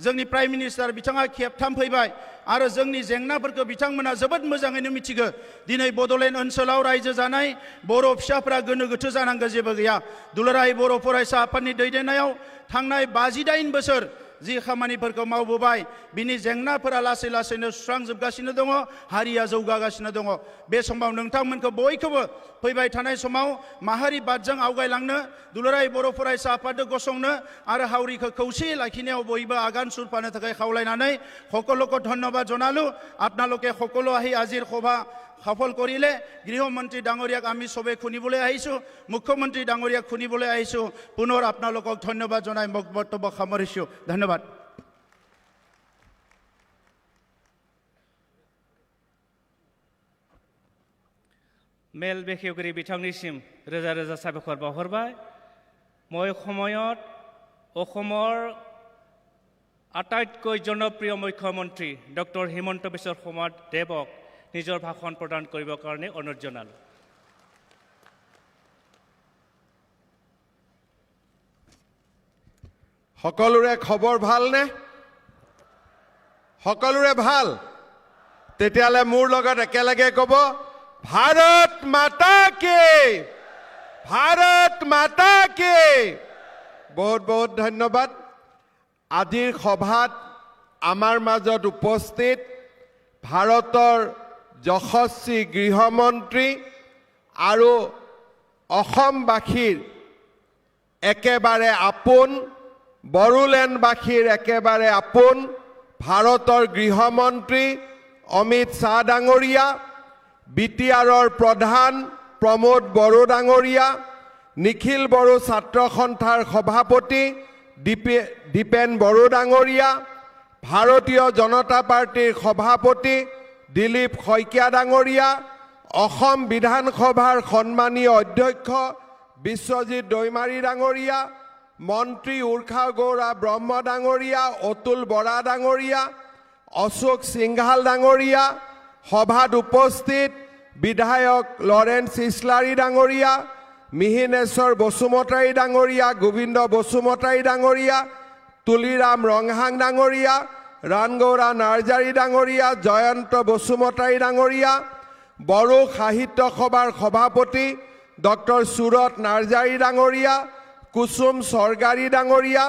जोंनि प्राइम मिनिस्टार बिथाङा खेबथाम फैबाय, आरो जोंनि जेंनाफोरखौ बिथांमोना जोबोद मोजाङैनो मिथिगौ। दिनै बडोलैंड ओनसोलाव रायजो जानाय बर' फिसाफ्रा गोनो गोथो जानांगौ जेबो गैया। दुलाराय बर' फरायसा आफादनि दैदेननायाव थांनाय 58 बोसोर जि खामानिफोरखौ मावबोबाय, बिनि जेंनाफोरा लासै लासैनो सुस्रांजोबगासिनो दङ, हारिया जौगागासिनो दङ। बे समाव नोंथांमोनखौ बयखौबो फैबाय थानाय समाव माहारि बादजों आवगायलांनो, दुलाराय बर' फरायसा आफादखौ गसंनो आरो हावरिखौ खौसेयै लाखिनायाव बयबो आगान सुरफानो थाखाय खावलायनानै সকলোকে ধন্যবাদ জনালো। আপোনালোকে সকলো আহি আজিৰ সভা সফল কৰিলে। গৃহমন্ত্ৰী ডাঙৰীয়াক আমি সবে শুনিবলৈ আহিছোঁ, মুখ্যমন্ত্ৰী ডাঙৰীয়াক শুনিবলৈ আহিছোঁ। পুনৰ আপোনালোকক ধন্যবাদ জনাই মোক বক্তব্য সামৰিছোঁ। ধন্যবাদ। मेल बेखेवगिरि बिथांनिसिम रोजा रोजा साबायखर बावहरबाय। মই সময়ত অসমৰ আটাইতকৈ জনপ্ৰিয় মুখ্যমন্ত্ৰী ডক্টৰ হিমন্ত বিশ্ব শৰ্মা দেৱক নিজৰ ভাষণ প্ৰদান কৰিবৰ কাৰণে অনুৰোধ জনালোঁ। সকলোৰে খবৰ ভালনে? সকলোৰে ভাল? তেতিয়ালে মোৰ লগত একেলগে ক'ব, ভাৰত মাতা কি, ভাৰত মাতা কি। বহুত বহুত ধন্যবাদ। আজিৰ সভাত আমাৰ মাজত উপস্থিত ভাৰতৰ যশস্বী গৃহমন্ত্ৰী আৰু অসমবাসীৰ একেবাৰে আপোন, বড়োলেণ্ডবাসীৰ একেবাৰে আপোন ভাৰতৰ গৃহমন্ত্ৰী অমিত শ্বাহ ডাঙৰীয়া, বিটিআৰৰ প্ৰধান প্ৰমোদ বড়ো ডাঙৰীয়া, নিখিল বড়ো ছাত্ৰ সন্থাৰ সভাপতি দীপেন বড়ো ডাঙৰীয়া, ভাৰতীয় জনতা পাৰ্টীৰ সভাপতি দিলীপ শইকীয়া ডাঙৰীয়া, অসম বিধানসভাৰ সন্মানীয় অধ্যক্ষ বিশ্বজিৎ দৈমাৰী ডাঙৰীয়া, মন্ত্ৰী উৰ্খা গৌৰা ব্ৰহ্ম ডাঙৰীয়া, অতুল বৰা ডাঙৰীয়া, অশোক সিংঘাল ডাঙৰীয়া, সভাত উপস্থিত বিধায়ক লৰেন্স ইছলাৰী ডাঙৰীয়া, মিহিনেশ্বৰ বসুমতাৰী ডাঙৰীয়া, গোবিন্দ বসুমতাৰী ডাঙৰীয়া, তুলিৰাম ৰংহাং ডাঙৰীয়া, ৰাণগৌৰা নাৰ্জাৰী ডাঙৰীয়া, জয়ন্ত বসুমতাৰী ডাঙৰীয়া, বড়ো সাহিত্য সভাৰ সভাপতি ডক্টৰ সুৰত নাৰ্জাৰী ডাঙৰীয়া, কুসুম চৰকাৰী ডাঙৰীয়া,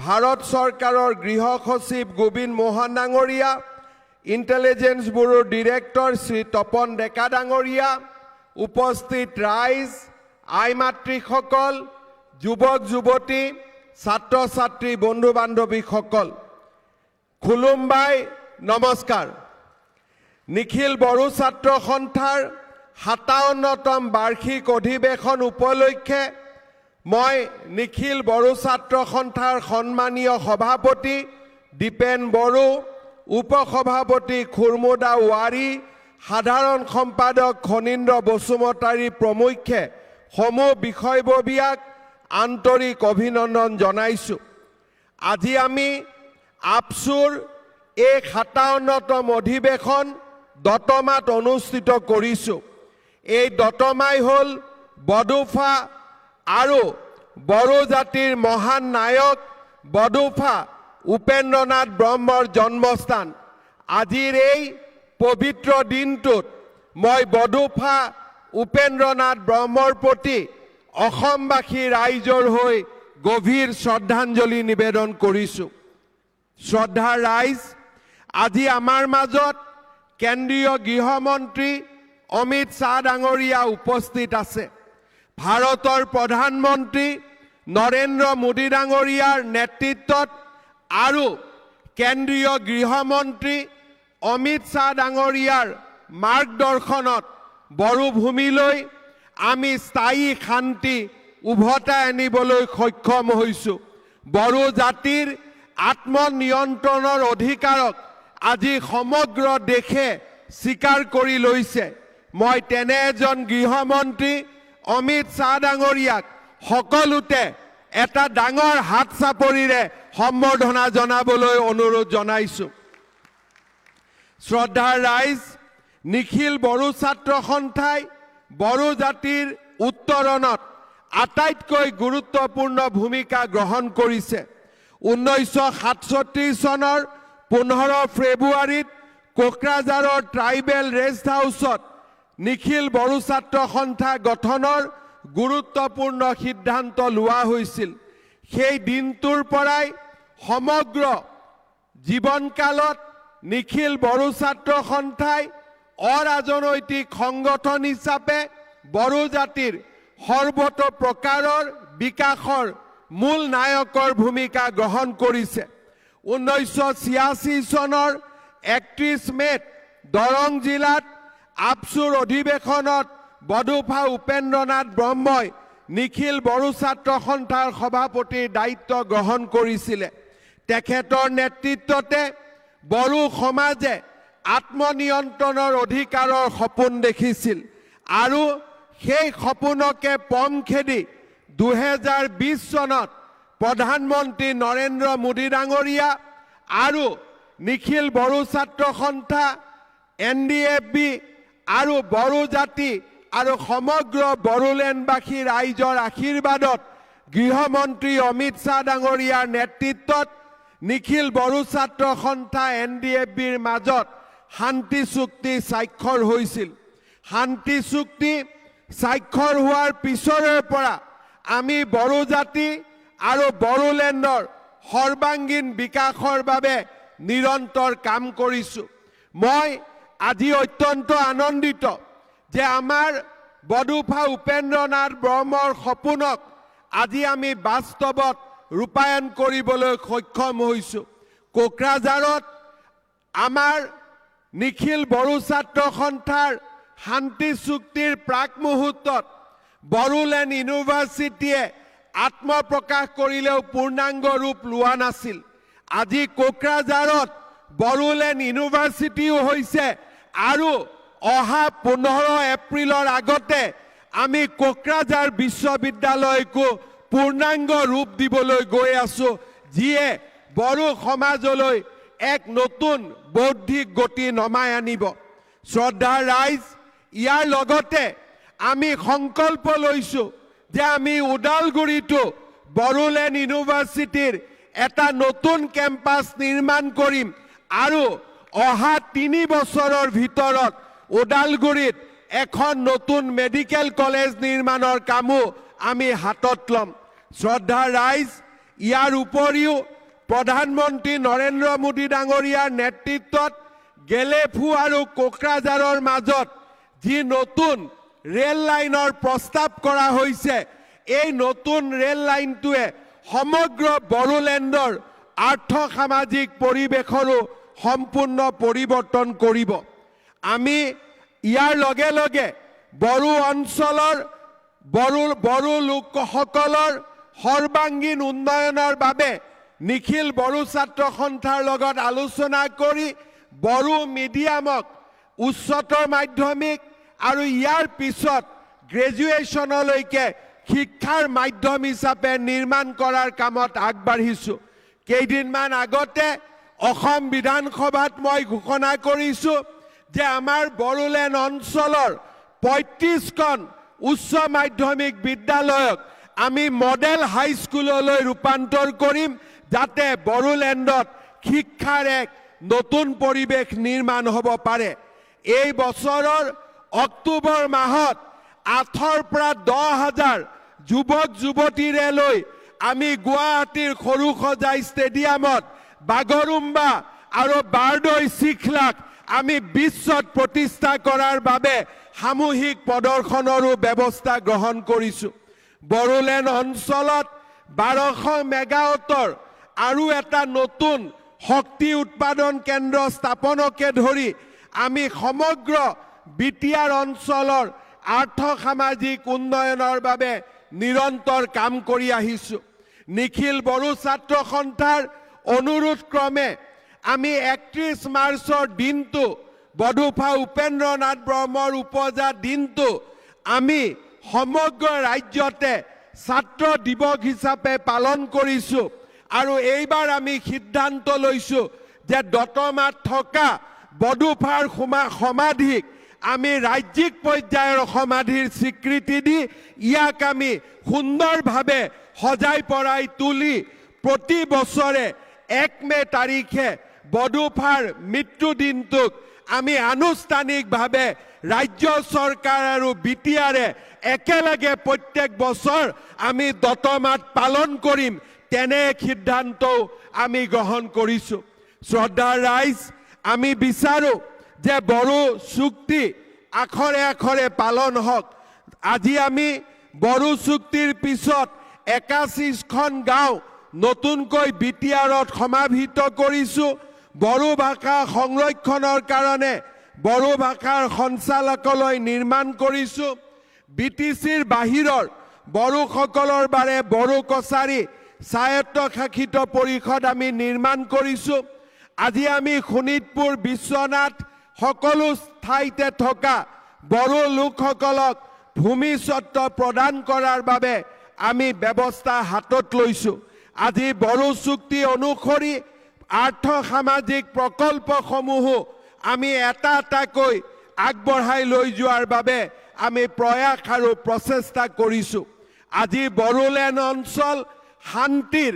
ভাৰত চৰকাৰৰ গৃহ সচিব গোবিন্দ মোহন ডাঙৰীয়া, ইণ্টেলিজেন্স ব্যুৰোৰ ডিৰেক্টৰ শ্ৰী তপন ডেকা ডাঙৰীয়া, উপস্থিত ৰাইজ, আই মাতৃসকল, যুৱক যুৱতী, ছাত্ৰ ছাত্ৰী, বন্ধু বান্ধৱীসকল, খুলুমবাই, নমস্কাৰ। নিখিল বড়ো ছাত্ৰ সন্থাৰ 57তম বাৰ্ষিক অধিৱেশন উপলক্ষে মই নিখিল বড়ো ছাত্ৰ সন্থাৰ সন্মানীয় সভাপতি দীপেন বড়ো, উপসভাপতি খুৰমুদা ৱাৰী, সাধাৰণ সম্পাদক খনীন্দ্ৰ বসুমতাৰী প্ৰমুখ্যে সমূহ বিষয়ববীয়াক আন্তৰিক অভিনন্দন জনাইছোঁ। আজি আমি আপচুৰ এই 57তম অধিৱেশন দতমাত অনুষ্ঠিত কৰিছোঁ। এই দতমাই হ'ল বডোফা আৰু বড়ো জাতিৰ মহান নায়ক বডোফা উপেন্দ্ৰনাথ ব্ৰহ্মৰ জন্মস্থান। আজিৰ এই পবিত্ৰ দিনটোত মই বডোফা উপেন্দ্ৰনাথ ব্ৰহ্মৰ প্ৰতি অসমবাসী ৰাইজৰ হৈ গভীৰ শ্ৰদ্ধাঞ্জলি নিবেদন কৰিছোঁ। শ্ৰদ্ধাৰ ৰাইজ, আজি আমাৰ মাজত কেন্দ্ৰীয় গৃহমন্ত্ৰী অমিত শ্বাহ ডাঙৰীয়া উপস্থিত আছে। ভাৰতৰ প্ৰধানমন্ত্ৰী নৰেন্দ্ৰ মোদী ডাঙৰীয়াৰ নেতৃত্বত আৰু কেন্দ্ৰীয় গৃহমন্ত্ৰী অমিত শ্বাহ ডাঙৰীয়াৰ মাৰ্গদৰ্শনত বড়ো ভূমিলৈ আমি স্থায়ী শান্তি উভতাই আনিবলৈ সক্ষম হৈছোঁ। বড়ো জাতিৰ আত্মনিয়ন্ত্ৰণৰ অধিকাৰক আজি সমগ্ৰ দেশে স্বীকাৰ কৰি লৈছে। মই তেনে এজন গৃহমন্ত্ৰী অমিত শ্বাহ ডাঙৰীয়াক সকলোতে এটা ডাঙৰ হাত চাপৰিৰে সম্বৰ্ধনা জনাবলৈ অনুৰোধ জনাইছোঁ। শ্ৰদ্ধাৰ ৰাইজ, নিখিল বড়ো ছাত্ৰ সন্থাই বড়ো জাতিৰ উত্তৰণত আটাইতকৈ গুৰুত্বপূৰ্ণ ভূমিকা গ্ৰহণ কৰিছে। 1967 চনৰ 15 ফেব্ৰুৱাৰীত কোকৰাঝাৰৰ ট্ৰাইবেল ৰেষ্ট হাউচত নিখিল বড়ো ছাত্ৰ সন্থা গঠনৰ গুৰুত্বপূৰ্ণ সিদ্ধান্ত লোৱা হৈছিল। সেই দিনটোৰ পৰাই সমগ্ৰ জীৱনকালত নিখিল বড়ো ছাত্ৰ সন্থাই অৰাজনৈতিক সংগঠন হিচাপে বড়ো জাতিৰ সৰ্বতো প্ৰকাৰৰ বিকাশৰ মূল নায়কৰ ভূমিকা গ্ৰহণ কৰিছে। 1986 চনৰ 31 মেত দৰং জিলাত আপচুৰ অধিৱেশনত বডোফা উপেন্দ্ৰনাথ ব্ৰহ্মই নিখিল বড়ো ছাত্ৰ সন্থাৰ সভাপতিৰ দায়িত্ব গ্ৰহণ কৰিছিলে। তেখেতৰ নেতৃত্বতে বড়ো সমাজে আত্মনিয়ন্ত্ৰণৰ অধিকাৰৰ সপোন দেখিছিল আৰু সেই সপোনকে পম খেদি 2020 চনত প্ৰধানমন্ত্ৰী নৰেন্দ্ৰ মোদী ডাঙৰীয়া আৰু নিখিল বড়ো ছাত্ৰ সন্থা NDFB আৰু বড়ো জাতি আৰু সমগ্ৰ বড়োলেণ্ডবাসী ৰাইজৰ আশীৰ্বাদত গৃহমন্ত্ৰী অমিত শ্বাহ ডাঙৰীয়াৰ নেতৃত্বত নিখিল বড়ো ছাত্ৰ সন্থা NDFBৰ মাজত শান্তি চুক্তি স্বাক্ষৰ হৈছিল। শান্তি চুক্তি স্বাক্ষৰ হোৱাৰ পিছৰে পৰা আমি বড়ো জাতি আৰু বড়োলেণ্ডৰ সৰ্বাংগীন বিকাশৰ বাবে নিৰন্তৰ কাম কৰিছোঁ। মই আজি অত্যন্ত আনন্দিত যে আমাৰ বডোফা উপেন্দ্ৰনাথ ব্ৰহ্মৰ সপোনক আজি আমি বাস্তৱত ৰূপায়ণ কৰিবলৈ সক্ষম হৈছোঁ। কোকৰাঝাৰত আমাৰ নিখিল বড়ো ছাত্ৰ সন্থাৰ শান্তি চুক্তিৰ প্ৰাক মুহূৰ্তত বড়োলেণ্ড ইউনিভাৰ্চিটিয়ে আত্মপ্ৰকাশ কৰিলেও পূৰ্ণাংগ ৰূপ লোৱা নাছিল। আজি কোকৰাঝাৰত বড়োলেণ্ড ইউনিভাৰ্চিটিও হৈছে আৰু অহা 15 এপ্ৰিলৰ আগতে আমি কোকৰাঝাৰ বিশ্ববিদ্যালয়কো পূৰ্ণাংগ ৰূপ দিবলৈ গৈ আছোঁ, যিয়ে বড়ো সমাজলৈ এক নতুন বৌদ্ধিক গতি নমাই আনিব। শ্ৰদ্ধাৰ ৰাইজ, ইয়াৰ লগতে আমি সংকল্প লৈছোঁ যে আমি ওদালগুৰিতো বড়োলেণ্ড ইউনিভাৰ্চিটিৰ এটা নতুন কেম্পাছ নিৰ্মাণ কৰিম আৰু অহা 3 বছৰৰ ভিতৰত ওদালগুৰিত এখন নতুন মেডিকেল কলেজ নিৰ্মাণৰ কামো আমি হাতত ল'ম। শ্ৰদ্ধা ৰাইজ, ইয়াৰ উপৰিও প্ৰধানমন্ত্ৰী নৰেন্দ্ৰ মোদী ডাঙৰীয়াৰ নেতৃত্বত গেলেফু আৰু কোকৰাঝাৰৰ মাজত যি নতুন ৰেল লাইনৰ প্ৰস্তাৱ কৰা হৈছে, এই নতুন ৰেল লাইনটোৱে সমগ্ৰ বড়োলেণ্ডৰ আৰ্থ সামাজিক পৰিৱেশৰো সম্পূৰ্ণ পৰিৱৰ্তন কৰিব। আমি ইয়াৰ লগে লগে বড়ো অঞ্চলৰ বড়ো লোকসকলৰ সৰ্বাংগীন উন্নয়নৰ বাবে নিখিল বড়ো ছাত্ৰ সন্থাৰ লগত আলোচনা কৰি বড়ো মিডিয়ামক উচ্চতৰ মাধ্যমিক আৰু ইয়াৰ পিছত গ্ৰেজুৱেশ্যনলৈকে শিক্ষাৰ মাধ্যম হিচাপে নিৰ্মাণ কৰাৰ কামত আগবাঢ়িছোঁ। কেইদিনমান আগতে অসম বিধানসভাত মই ঘোষণা কৰিছোঁ যে আমাৰ বড়োলেণ্ড অঞ্চলৰ ৩৫খন উচ্চ মাধ্যমিক বিদ্যালয়ক আমি মডেল হাইস্কুললৈ ৰূপান্তৰ কৰিম, যাতে বড়োলেণ্ডত শিক্ষাৰ এক নতুন পৰিৱেশ নিৰ্মাণ হ'ব পাৰে। এই বছৰৰ অক্টোবৰ মাহত 8ৰ পৰা 10,000 যুৱক যুৱতীৰে লৈ আমি গুৱাহাটীৰ সৰুসজাই ষ্টেডিয়ামত বাগৰুম্বা আৰু বাৰদৈ চিখলাক আমি বিশ্বত প্ৰতিষ্ঠা কৰাৰ বাবে সামূহিক প্ৰদৰ্শনৰো ব্যৱস্থা গ্ৰহণ কৰিছোঁ। বড়োলেণ্ড অঞ্চলত 1200 মেগাৱাটৰ আৰু এটা নতুন শক্তি উৎপাদন কেন্দ্ৰ স্থাপনকে ধৰি আমি সমগ্ৰ বিটিআৰ অঞ্চলৰ আৰ্থ সামাজিক উন্নয়নৰ বাবে নিৰন্তৰ কাম কৰি আহিছোঁ। নিখিল বড়ো ছাত্ৰ সন্থাৰ অনুৰোধ ক্ৰমে আমি 31 মাৰ্চৰ দিনটো বডোফা উপেন্দ্ৰ নাথ ব্ৰহ্মৰ উপজা দিনটো আমি সমগ্ৰ ৰাজ্যতে ছাত্ৰ দিৱস হিচাপে পালন কৰিছোঁ। আৰু এইবাৰ আমি সিদ্ধান্ত লৈছোঁ যে দতমাত থকা বডোফাৰ সমাধিক আমি ৰাজ্যিক পৰ্যায়ৰ সমাধিৰ স্বীকৃতি দি ইয়াক আমি সুন্দৰভাৱে সজাই পৰাই তুলি প্ৰতি বছৰে 1 মে তাৰিখে বডোফাৰ মৃত্যু দিনটোক আমি আনুষ্ঠানিকভাৱে ৰাজ্য চৰকাৰ আৰু বিটিআৰে একেলগে প্ৰত্যেক বছৰ আমি দতমাত পালন কৰিম, তেনে সিদ্ধান্তও আমি গ্ৰহণ কৰিছোঁ। শ্ৰদ্ধাৰ ৰাইজ, আমি বিচাৰোঁ যে বড়ো চুক্তি আখৰে আখৰে পালন হওক। আজি আমি বড়ো চুক্তিৰ পিছত 81খন গাঁও নতুনকৈ বিটিআৰত সমাহিত কৰিছোঁ। বড়ো ভাষা সংৰক্ষণৰ কাৰণে বড়ো ভাষাৰ সঞ্চালকালয় নিৰ্মাণ কৰিছোঁ। বিটিচিৰ বাহিৰৰ বড়োসকলৰ বাবে বড়ো কছাৰী স্বায়ত্তশাসিত পৰিষদ আমি নিৰ্মাণ কৰিছোঁ। আজি আমি শোণিতপুৰ, বিশ্বনাথ সকলো ঠাইতে থকা বড়ো লোকসকলক ভূমি স্বত্ব প্ৰদান কৰাৰ বাবে আমি ব্যৱস্থা হাতত লৈছোঁ। আজি বড়ো চুক্তি অনুসৰি আৰ্থ সামাজিক প্ৰকল্পসমূহো আমি এটা এটাকৈ আগবঢ়াই লৈ যোৱাৰ বাবে আমি প্ৰয়াস আৰু প্ৰচেষ্টা কৰিছোঁ। আজি বড়োলেণ্ড অঞ্চল শান্তিৰ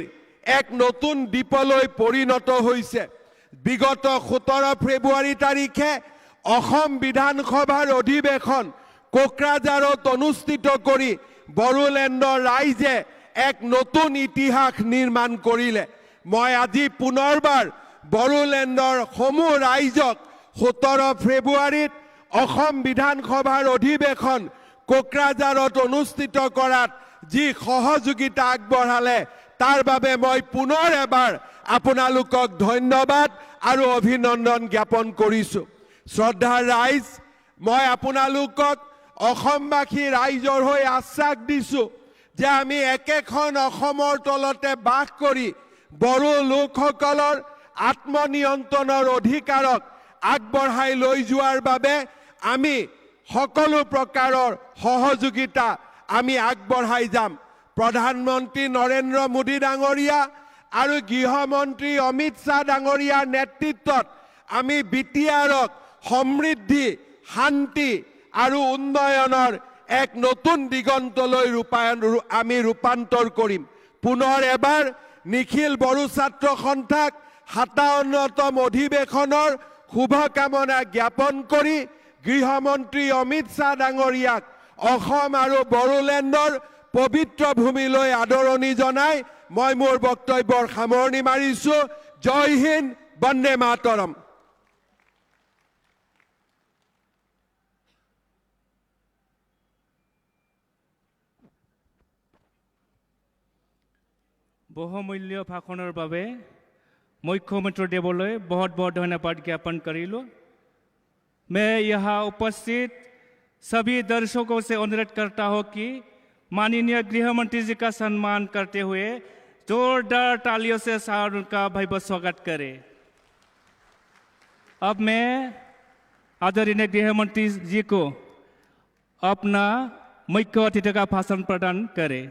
এক নতুন দ্বীপলৈ পৰিণত হৈছে। বিগত 17 ফেব্ৰুৱাৰী তাৰিখে অসম বিধানসভাৰ অধিৱেশন কোকৰাঝাৰত অনুষ্ঠিত কৰি বড়োলেণ্ডৰ ৰাইজে এক নতুন ইতিহাস নিৰ্মাণ কৰিলে। মই আজি পুনৰবাৰ বড়োলেণ্ডৰ সমূহ ৰাইজক 17 ফেব্ৰুৱাৰীত অসম বিধানসভাৰ অধিৱেশন কোকৰাঝাৰত অনুষ্ঠিত কৰাত যি সহযোগিতা আগবঢ়ালে তাৰ বাবে মই পুনৰ এবাৰ আপোনালোকক ধন্যবাদ আৰু অভিনন্দন জ্ঞাপন কৰিছোঁ। শ্ৰদ্ধাৰ ৰাইজ, মই আপোনালোকক অসমবাসী ৰাইজৰ হৈ আশ্বাস দিছোঁ যে আমি একেখন অসমৰ তলতে বাস কৰি বড়ো লোকসকলৰ আত্মনিয়ন্ত্ৰণৰ অধিকাৰক আগবঢ়াই লৈ যোৱাৰ বাবে আমি সকলো প্ৰকাৰৰ সহযোগিতা আমি আগবঢ়াই যাম। প্ৰধানমন্ত্ৰী নৰেন্দ্ৰ মোদী ডাঙৰীয়া আৰু গৃহমন্ত্ৰী অমিত শ্বাহ ডাঙৰীয়াৰ নেতৃত্বত আমি বিটিআৰক সমৃদ্ধি, শান্তি আৰু উন্নয়নৰ এক নতুন দিগন্তলৈ আমি ৰূপান্তৰ কৰিম। পুনৰ এবাৰ নিখিল বড়ো ছাত্ৰ সন্থাক 57তম অধিৱেশনৰ শুভকামনা জ্ঞাপন কৰি গৃহমন্ত্ৰী অমিত শ্বাহ ডাঙৰীয়াক অসম আৰু বড়োলেণ্ডৰ পবিত্ৰ ভূমিলৈ আদৰণি জনাই মই মোৰ বক্তব্যৰ সামৰণি মাৰিছো। জয় হিন্দ, বন্দে মাতৰম। বহুমূল্য ভাষণৰ বাবে মুখ্যমন্ত্ৰী দেৱলৈ बहुत बहुत धन्यवाद ज्ञापन करिलो। मैं यहाँ उपस्थित सभी दर्शकों से अनुरोध करता हूँ कि माननीय गृह मंत्री जी का सम्मान करते हुए जोरदार तालियों से उनका भव्य स्वागत करें। अब मैं आदरणीय गृह मंत्री जी को अपना मुख्य अतिथि का भाषण प्रदान करें।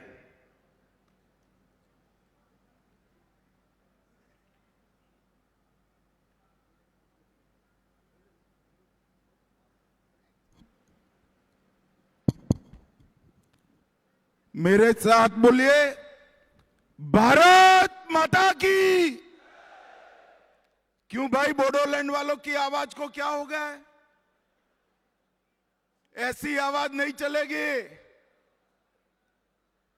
मेरे साथ बोलिए, भारत माता की। क्यों भाई, बोडोलैंड वालों की आवाज को क्या हो गया है? ऐसी आवाज नहीं चलेगी।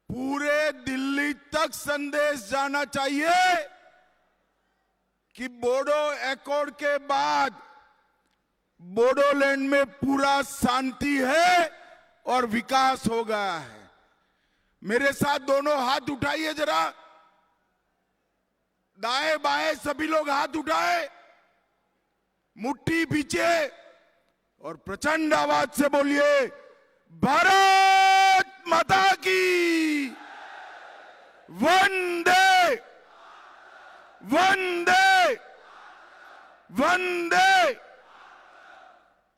पूरे दिल्ली तक संदेश जाना चाहिए कि बोडो एकॉर्ड के बाद बोडोलैंड में पूरा शांति है और विकास हो गया है। मेरे साथ दोनों हाथ उठाइए जरा, दाएं बाएं सभी लोग हाथ उठाए, मुट्ठी पीछे और प्रचंड आवाज से बोलिए, भारत माता की। वंदे वंदे वंदे।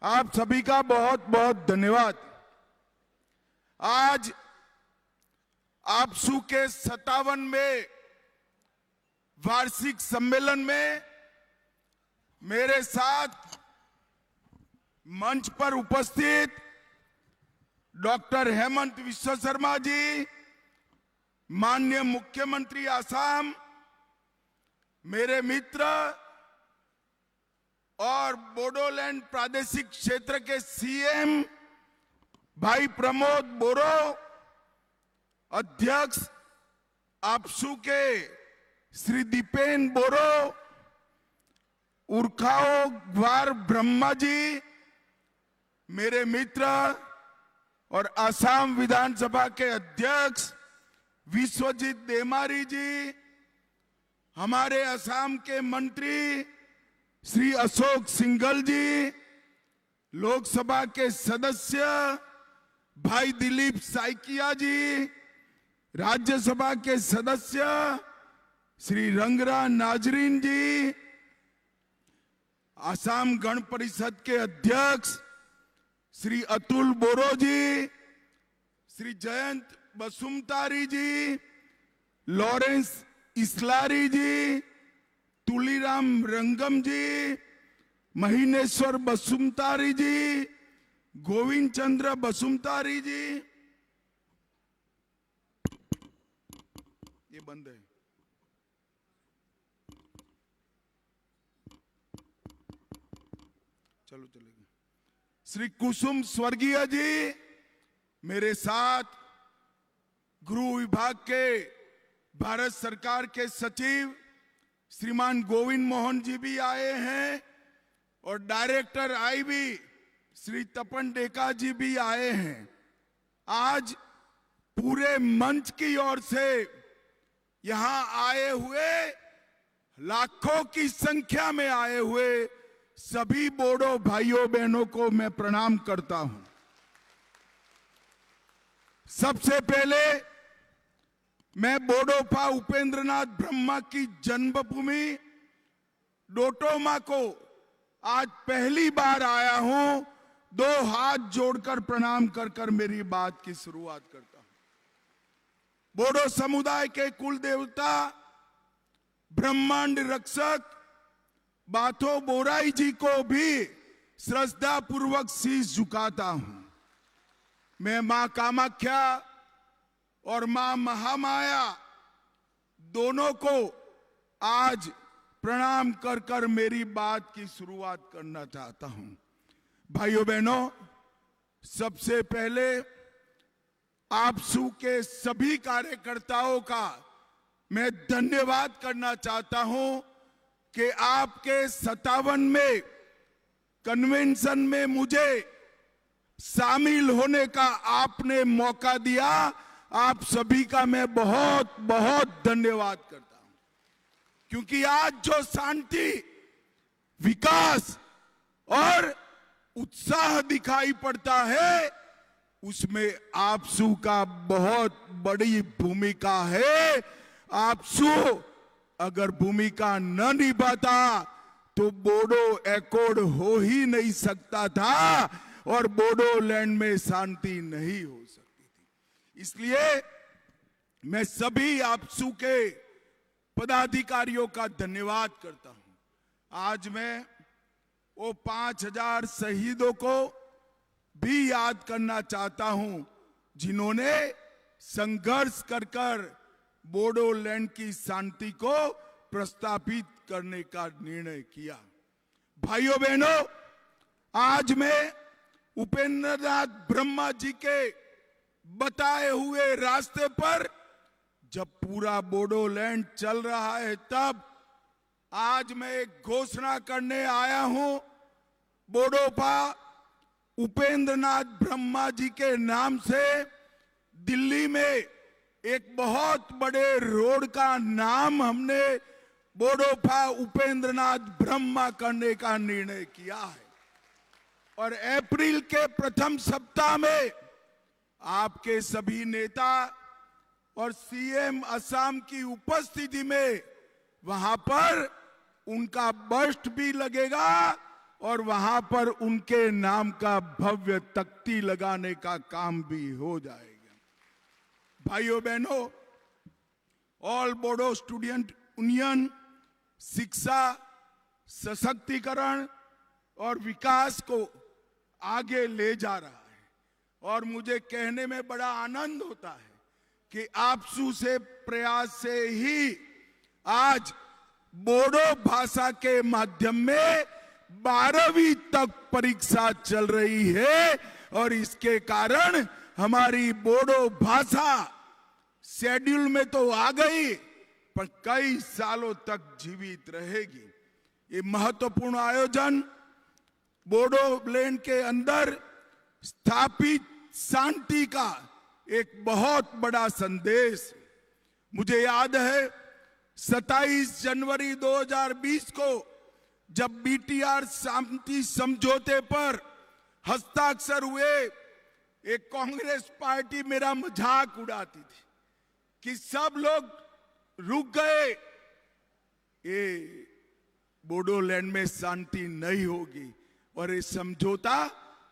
आप सभी का बहुत बहुत धन्यवाद। आज आपसू के 57वें वार्षिक सम्मेलन में मेरे साथ मंच पर उपस्थित डॉक्टर हेमंत विश्व शर्मा जी, माननीय मुख्यमंत्री आसाम, मेरे मित्र और बोडोलैंड प्रादेशिक क्षेत्र के सीएम भाई प्रमोद बोरो, अध्यक्ष आपसू के श्री दीपेन बोरो, उर्खाओ ग्वार ब्रह्मा जी, मेरे मित्र और असम विधानसभा के अध्यक्ष विश्वजीत देमारी जी, हमारे असम के मंत्री श्री अशोक सिंघल जी, लोकसभा के सदस्य भाई दिलीप साइकिया जी, राज्यसभा के सदस्य श्री रंगरा नाजरीन जी, असम गण परिषद के अध्यक्ष श्री अतुल बोरो जी, श्री जयंत बसुमतारी जी, लॉरेंस इस्लारी जी, तुलीराम रंगम जी, महीनेश्वर बसुमतारी जी, गोविंद चंद्र बसुमतारी जी। ये बंद है। चलो चलेगा। श्री कुसुम स्वर्गीय जी, मेरे साथ गृह विभाग के भारत सरकार के सचिव श्रीमान गोविंद मोहन जी भी आए हैं और डायरेक्टर आईबी श्री तपन डेका जी भी आए हैं। आज पूरे मंच की ओर से यहां आए हुए, लाखों की संख्या में आए हुए सभी बोडो भाइयों बहनों को मैं प्रणाम करता हूं। सबसे पहले मैं बोडोफा उपेंद्रनाथ ब्रह्मा की जन्मभूमि डोटोमा को आज पहली बार आया हूं। दो हाथ जोड़कर प्रणाम कर कर मेरी बात की शुरुआत करता हूं। बोडो समुदाय के कुल देवता ब्रह्मांड रक्षक बाथो बोराई जी को भी श्रद्धा पूर्वक शीश झुकाता हूं। मैं मां कामाख्या और मां महामाया दोनों को आज प्रणाम कर कर मेरी बात की शुरुआत करना चाहता हूं। भाइयों बहनों, सबसे पहले आपसू के सभी कार्यकर्ताओं का मैं धन्यवाद करना चाहता हूं कि आपके 57वें कन्वेंशन में मुझे शामिल होने का आपने मौका दिया। आप सभी का मैं बहुत बहुत धन्यवाद करता हूं, क्योंकि आज जो शांति, विकास और उत्साह दिखाई पड़ता है, उसमें आपसू का बहुत बड़ी भूमिका है। आपसू अगर भूमिका न निभाता तो बोडो एकॉर्ड हो ही नहीं सकता था और बोडोलैंड में शांति नहीं हो सकती थी। इसलिए मैं सभी आपसू के पदाधिकारियों का धन्यवाद करता हूं। आज मैं वो 5000 शहीदों को भी याद करना चाहता हूं, जिन्होंने संघर्ष कर बोडोलैंड की शांति को प्रस्तापित करने का निर्णय किया। भाइयों बहनों, आज मैं उपेंद्रनाथ ब्रह्मा जी के बताए हुए रास्ते पर जब पूरा बोडोलैंड चल रहा है, तब आज मैं एक घोषणा करने आया हूं। बोडोपा उपेंद्रनाथ ब्रह्मा जी के नाम से दिल्ली में एक बहुत बड़े रोड का नाम हमने बोडोपा उपेंद्रनाथ ब्रह्मा करने का निर्णय किया है। और अप्रैल के प्रथम सप्ताह में आपके सभी नेता और सीएम असम की उपस्थिति में वहां पर उनका बस्ट भी लगेगा और वहां पर उनके नाम का भव्य तख्ती लगाने का काम भी हो जाएगा। भाइयों बहनों, ऑल बोडो स्टूडेंट यूनियन शिक्षा, सशक्तिकरण और विकास को आगे ले जा रहा है और मुझे कहने में बड़ा आनंद होता है कि आपसू से प्रयास से ही आज बोडो भाषा के माध्यम में 12वीं तक परीक्षा चल रही है और इसके कारण हमारी बोडो भाषा शेड्यूल में तो आ गई, पर कई सालों तक जीवित रहेगी। ये महत्वपूर्ण आयोजन बोडोलैंड के अंदर स्थापित शांति का एक बहुत बड़ा संदेश। मुझे याद है 27 जनवरी 2020 को जब बीटीआर शांति समझौते पर हस्ताक्षर हुए, एक कांग्रेस पार्टी मेरा मजाक उड़ाती थी कि सब लोग रुक गए, ये बोडोलैंड में शांति नहीं होगी और ये समझौता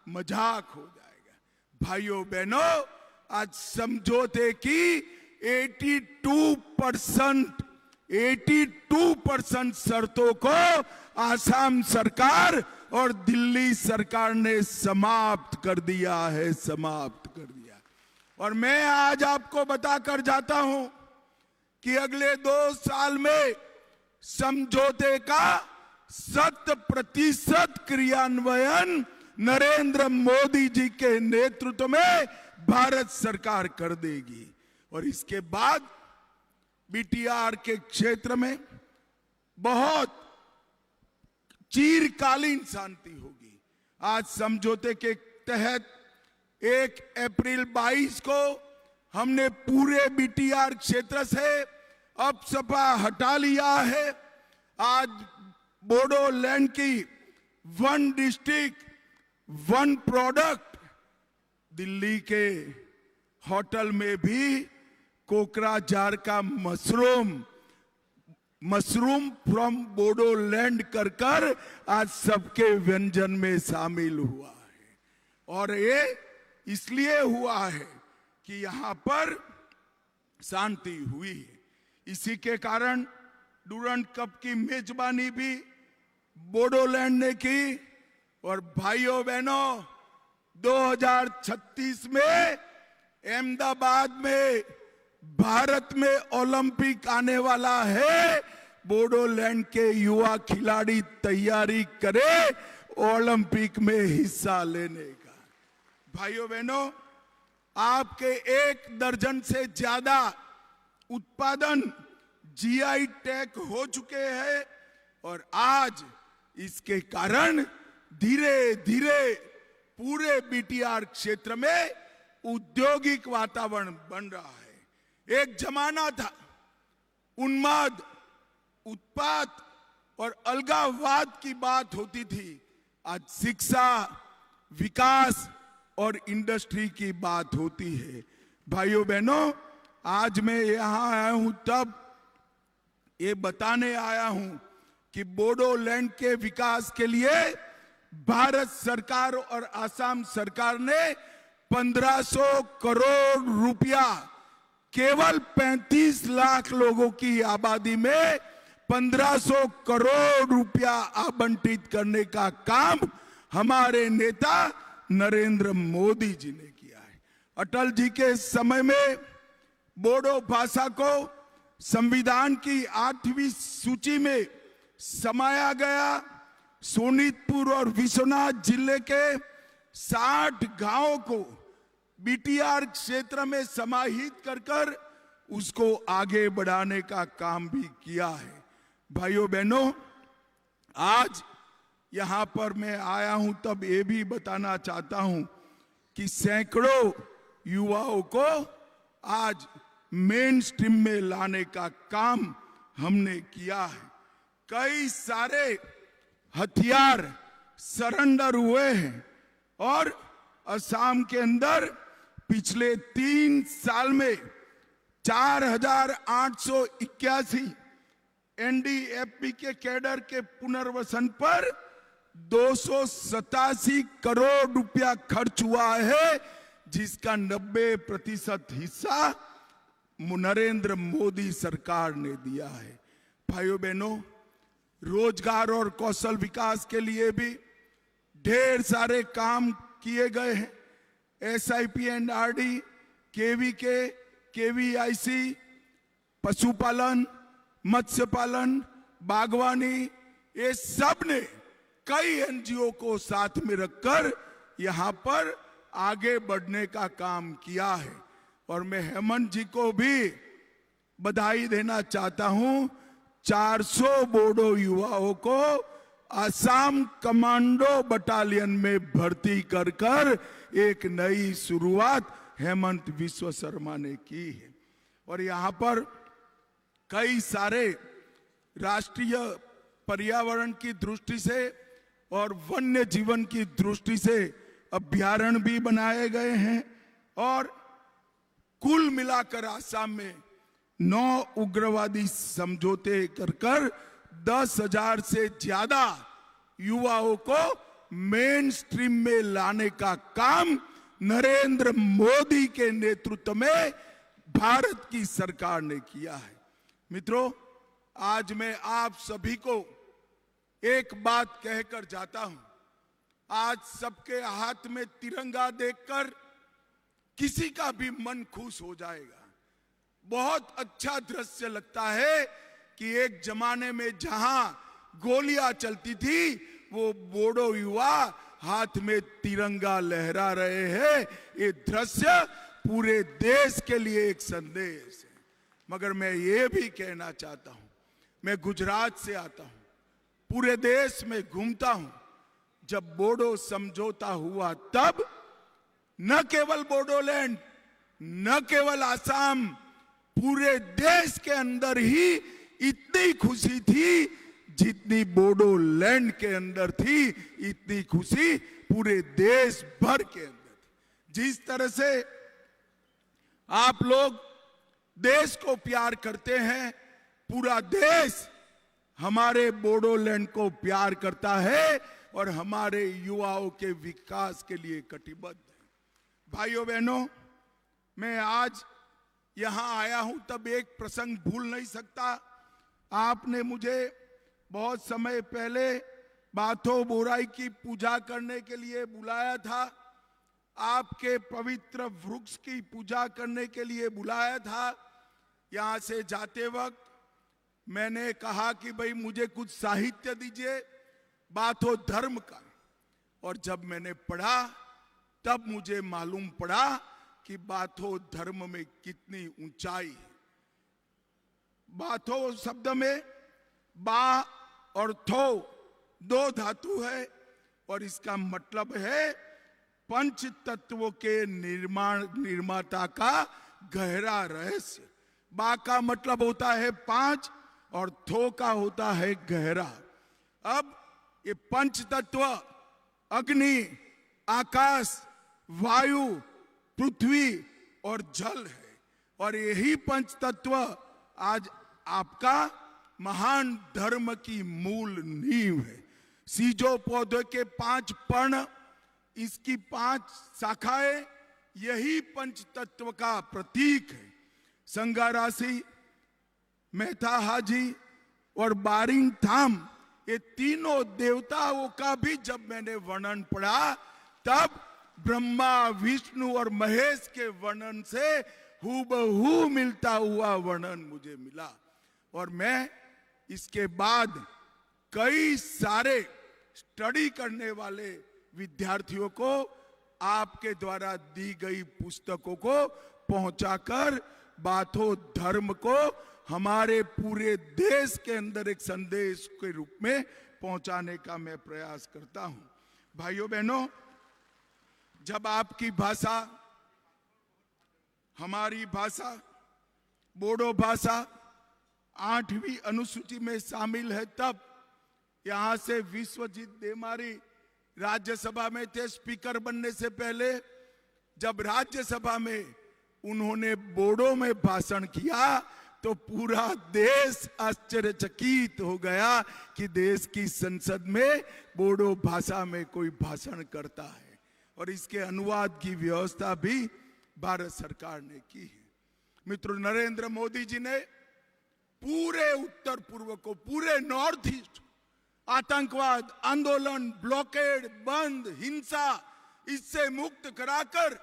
मजाक हो जाएगा। भाइयों बहनों, आज समझौते की 82% शर्तों को आसाम सरकार और दिल्ली सरकार ने समाप्त कर दिया है, समाप्त कर दिया। और मैं आज आपको बताकर जाता हूं कि अगले 2 साल में समझौते का 100% क्रियान्वयन नरेंद्र मोदी जी के नेतृत्व में भारत सरकार कर देगी और इसके बाद बीटीआर के क्षेत्र में बहुत चिरकालीन शांति होगी। आज समझौते के तहत 1 अप्रैल 22 को हमने पूरे बीटीआर क्षेत्र से अब सपा हटा लिया है। आज बोडोलैंड की 1 डिस्ट्रिक्ट 1 प्रोडक्ट, दिल्ली के होटल में भी कोकराझार का मशरूम फ्रॉम बोडोलैंड कर आज सबके व्यंजन में शामिल हुआ है। और ये इसलिए हुआ है कि यहाँ पर शांति हुई है। इसी के कारण डूरंड कप की मेजबानी भी बोडोलैंड ने की। और भाइयों बहनों, 2036 में अहमदाबाद में भारत में ओलंपिक आने वाला है। बोडोलैंड के युवा खिलाड़ी तैयारी करें ओलंपिक में हिस्सा लेने का। भाइयों बहनों, आपके 1 दर्जन से ज्यादा उत्पादन जीआई टैग हो चुके हैं और आज इसके कारण धीरे धीरे पूरे बीटीआर क्षेत्र में औद्योगिक वातावरण बन रहा है। एक जमाना था उन्माद, उत्पात और अलगाववाद की बात होती थी। आज शिक्षा, विकास और इंडस्ट्री की बात होती है। भाइयों बहनों, आज मैं यहां आया हूं तब ये बताने आया हूं कि बोडोलैंड के विकास के लिए भारत सरकार और असम सरकार ने 1500 करोड़ रुपया केवल 35 लाख लोगों की आबादी में 1500 करोड़ रुपया आवंटित करने का काम हमारे नेता नरेंद्र मोदी जी ने किया है। अटल जी के समय में बोडो भाषा को संविधान की 8वीं सूची में समाया गया। सोनीतपुर और विश्वनाथ जिले के 60 गांवों को बीटीआर क्षेत्र में समाहित कर उसको आगे बढ़ाने का काम भी किया है। भाइयों बहनों, आज यहां पर मैं आया हूं तब ये भी बताना चाहता हूं कि सैकड़ों युवाओं को आज मेन स्ट्रीम में लाने का काम हमने किया है। कई सारे हथियार सरेंडर हुए हैं और असम के अंदर पिछले 3 साल में 4881 एनडीएफपी के कैडर के पुनर्वसन पर 287 करोड़ रुपया खर्च हुआ है, जिसका 90% हिस्सा नरेंद्र मोदी सरकार ने दिया है। भाइयों बहनों, रोजगार और कौशल विकास के लिए भी ढेर सारे काम किए गए हैं। SIP and RD, KVK, KVIC, पशुपालन, मत्स्य पालन, बागवानी, ये सब ने कई एनजीओ को साथ में रखकर यहां पर आगे बढ़ने का काम किया है। और मैं हेमंत जी को भी बधाई देना चाहता हूं। 400 बोडो युवाओं को असम कमांडो बटालियन में भर्ती कर एक नई शुरुआत हेमंत विश्व शर्मा ने की है। और यहां पर कई सारे राष्ट्रीय पर्यावरण की दृष्टि से और वन्य जीवन की दृष्टि से अभ्यारण्य भी बनाए गए हैं। और कुल मिलाकर असम में 9 उग्रवादी समझौते कर 10,000 से ज्यादा युवाओं को मेन स्ट्रीम में लाने का काम नरेंद्र मोदी के नेतृत्व में भारत की सरकार ने किया है। मित्रों, आज मैं आप सभी को एक बात कहकर जाता हूं। आज सबके हाथ में तिरंगा देखकर किसी का भी मन खुश हो जाएगा। बहुत अच्छा दृश्य लगता है कि एक जमाने में जहां गोलियां चलती थी, वो बोडो युवा हाथ में तिरंगा लहरा रहे हैं। ये दृश्य पूरे देश के लिए एक संदेश है। मगर मैं ये भी कहना चाहता हूं, मैं गुजरात से आता हूं, पूरे देश में घूमता हूं। जब बोडो समझौता हुआ तब न केवल बोडोलैंड, न केवल असम, पूरे देश के अंदर ही इतनी खुशी थी जितनी बोडोलैंड के अंदर थी, इतनी खुशी पूरे देश भर के अंदर थी। जिस तरह से आप लोग देश को प्यार करते हैं, पूरा देश हमारे बोडोलैंड को प्यार करता है और हमारे युवाओं के विकास के लिए कटिबद्ध है। भाइयों बहनों, मैं आज यहां आया हूं तब एक प्रसंग भूल नहीं सकता। आपने मुझे बहुत समय पहले बाथो बोराई की पूजा करने के लिए बुलाया था, आपके पवित्र वृक्ष की पूजा करने के लिए बुलाया था। यहां से जाते वक्त मैंने कहा कि भाई मुझे कुछ साहित्य दीजिए बाथो धर्म का। और जब मैंने पढ़ा तब मुझे मालूम पड़ा कि बाथो धर्म में कितनी ऊंचाई है। बाथो शब्द में बा और थो दो धातु है और इसका मतलब है पंच तत्वों के निर्माता का गहरा रहस्य। बा का मतलब होता है पांच और थो का होता है गहरा। अब ये पंच तत्व अग्नि, आकाश, वायु, पृथ्वी और जल है और यही पंच तत्व आज आपका महान धर्म की मूल नींव है। सीजो पौधे के 5 पर्ण, इसकी 5 शाखाएं यही पंच तत्व का प्रतीक है। संगा राशि, मेहता हाजी और बारिंग थाम, ये तीनों देवताओं का भी जब मैंने वर्णन पढ़ा तब ब्रह्मा, विष्णु और महेश के वर्णन से हूबहू मिलता हुआ वर्णन मुझे मिला। और मैं इसके बाद कई सारे स्टडी करने वाले विद्यार्थियों को आपके द्वारा दी गई पुस्तकों को पहुंचाकर बाथो धर्म को हमारे पूरे देश के अंदर एक संदेश के रूप में पहुंचाने का मैं प्रयास करता हूं। भाइयों बहनों, जब आपकी भाषा, हमारी भाषा, बोडो भाषा 8वीं अनुसूची में शामिल है, तब यहां से विश्वजीत देमारी राज्यसभा में थे स्पीकर बनने से पहले। जब राज्यसभा में उन्होंने बोडो में भाषण किया तो पूरा देश आश्चर्यचकित हो गया कि देश की संसद में बोडो भाषा में कोई भाषण करता है। और इसके अनुवाद की व्यवस्था भी भारत सरकार ने की है। मित्रों, नरेंद्र मोदी जी ने पूरे उत्तर पूर्व को, पूरे नॉर्थ ईस्ट, आतंकवाद, आंदोलन, ब्लॉकेड, बंद, हिंसा, इससे मुक्त कराकर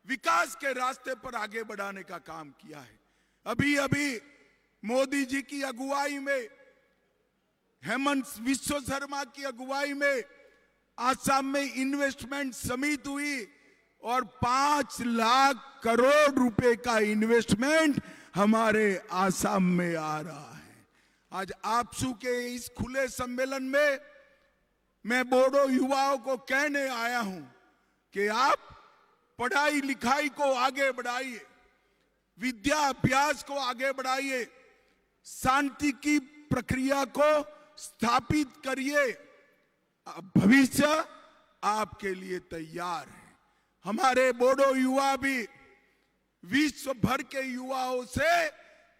विकास के रास्ते पर आगे बढ़ाने का काम किया है। अभी अभी मोदी जी की अगुवाई में, हेमंत विश्व शर्मा की अगुवाई में आसाम में इन्वेस्टमेंट समिट हुई और 5 लाख करोड़ रुपए का इन्वेस्टमेंट हमारे आसाम में आ रहा है। आज आपसू के इस खुले सम्मेलन में मैं बोडो युवाओं को कहने आया हूं कि आप पढ़ाई लिखाई को आगे बढ़ाइए, विद्या अभ्यास को आगे बढ़ाइए, शांति की प्रक्रिया को स्थापित करिए। भविष्य आपके लिए तैयार है। हमारे बोडो युवा भी विश्व भर के युवाओं से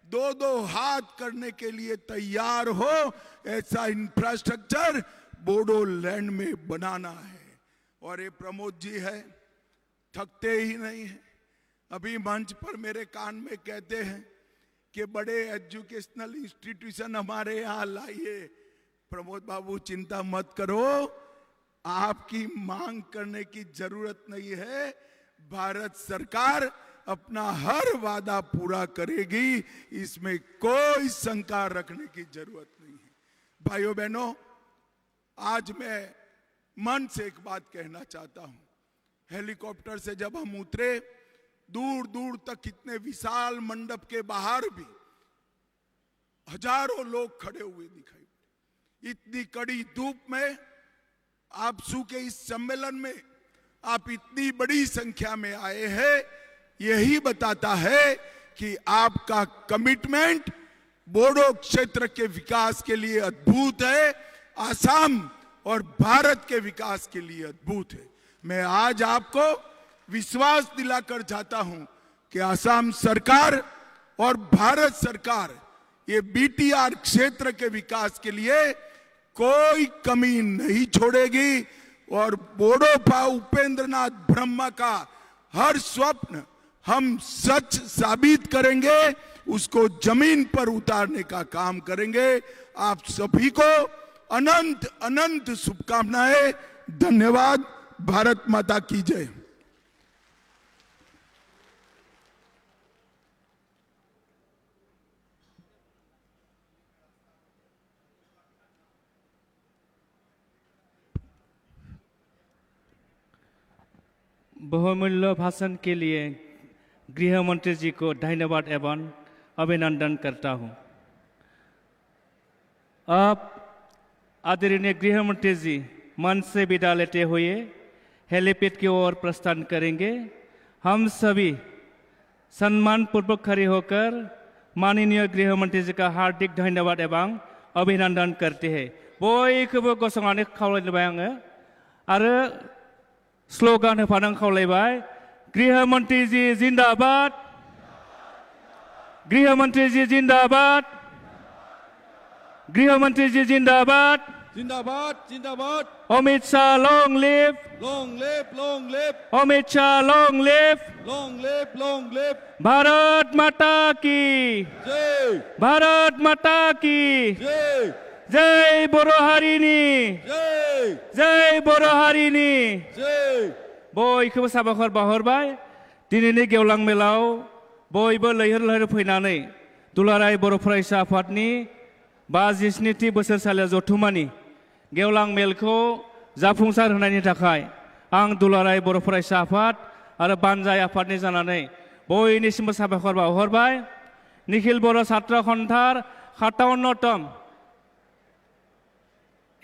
2-2 हाथ करने के लिए तैयार हो, ऐसा इंफ्रास्ट्रक्चर बोडोलैंड में बनाना है। और ये प्रमोद जी है, थकते ही नहीं है। अभी मंच पर मेरे कान में कहते हैं कि बड़े एजुकेशनल इंस्टीट्यूशन हमारे यहाँ लाइए। प्रमोद बाबू, चिंता मत करो, आपकी मांग करने की जरूरत नहीं है। भारत सरकार अपना हर वादा पूरा करेगी, इसमें कोई शंका रखने की जरूरत नहीं है। भाइयों बहनों, आज मैं मन से एक बात कहना चाहता हूं। हेलीकॉप्टर से जब हम उतरे, दूर दूर तक कितने विशाल मंडप के बाहर भी हजारों लोग खड़े हुए दिखाई पड़े। इतनी कड़ी धूप में आपसू के इस सम्मेलन में आप इतनी बड़ी संख्या में आए हैं, यही बताता है कि आपका कमिटमेंट बोडो क्षेत्र के विकास के लिए अद्भुत है, आसाम और भारत के विकास के लिए अद्भुत है। मैं आज आपको विश्वास दिलाकर जाता हूं कि आसाम सरकार और भारत सरकार ये बीटीआर क्षेत्र के विकास के लिए कोई कमी नहीं छोड़ेगी और बोडोफा उपेंद्रनाथ ब्रह्मा का हर स्वप्न हम सच साबित करेंगे, उसको जमीन पर उतारने का काम करेंगे। आप सभी को अनंत अनंत शुभकामनाएं। धन्यवाद। भारत माता की जय। बहुमूल्य भाषण के लिए गृह मंत्री जी को धन्यवाद एवं अभिनंदन करता हूँ। अब आदरणीय गृह मंत्री जी मंच से विदा लेते हुए हेलीपैड की ओर प्रस्थान करेंगे। हम सभी सम्मान पूर्वक खड़े होकर माननीय गृह मंत्री जी का हार्दिक धन्यवाद एवं अभिनंदन करते हैं। बयखौबो गसंनानै खावलायबाय आङो आरो स्लोगान होफानो खावलायबाय। गृह मंत्री जी जिंदाबाद, गृह मंत्री जी जिंदाबाद, गृह मंत्री जी जिंदाबाद। जिंदाबाद जिंदाबाद। Amit Shah long live, long live long live, Amit Shah long live. Long live long live. Bharat माता की जय, भारत माता की जय जय बर' हारिनि, जय जय बर' हारिनि। जय। बयखौबो साबायखर बावहरबाय। दिनैनि गेवलां मेलाव बयबो लैहोर लैहोर फैनानै दुलाराय बर' फरायसा आफादनि 57थि बोसोरसालिया जथुमानि गेवलां मेलखौ जाफुंसार होनायनि थाखाय आं दुलाराय बर' फरायसा आफाद आरो बानजाय आफादनि जानानै बयनिसिमबो साबायखर बावहरबाय। निखिल बर' ছাত্ৰ সন্থাৰ 57তম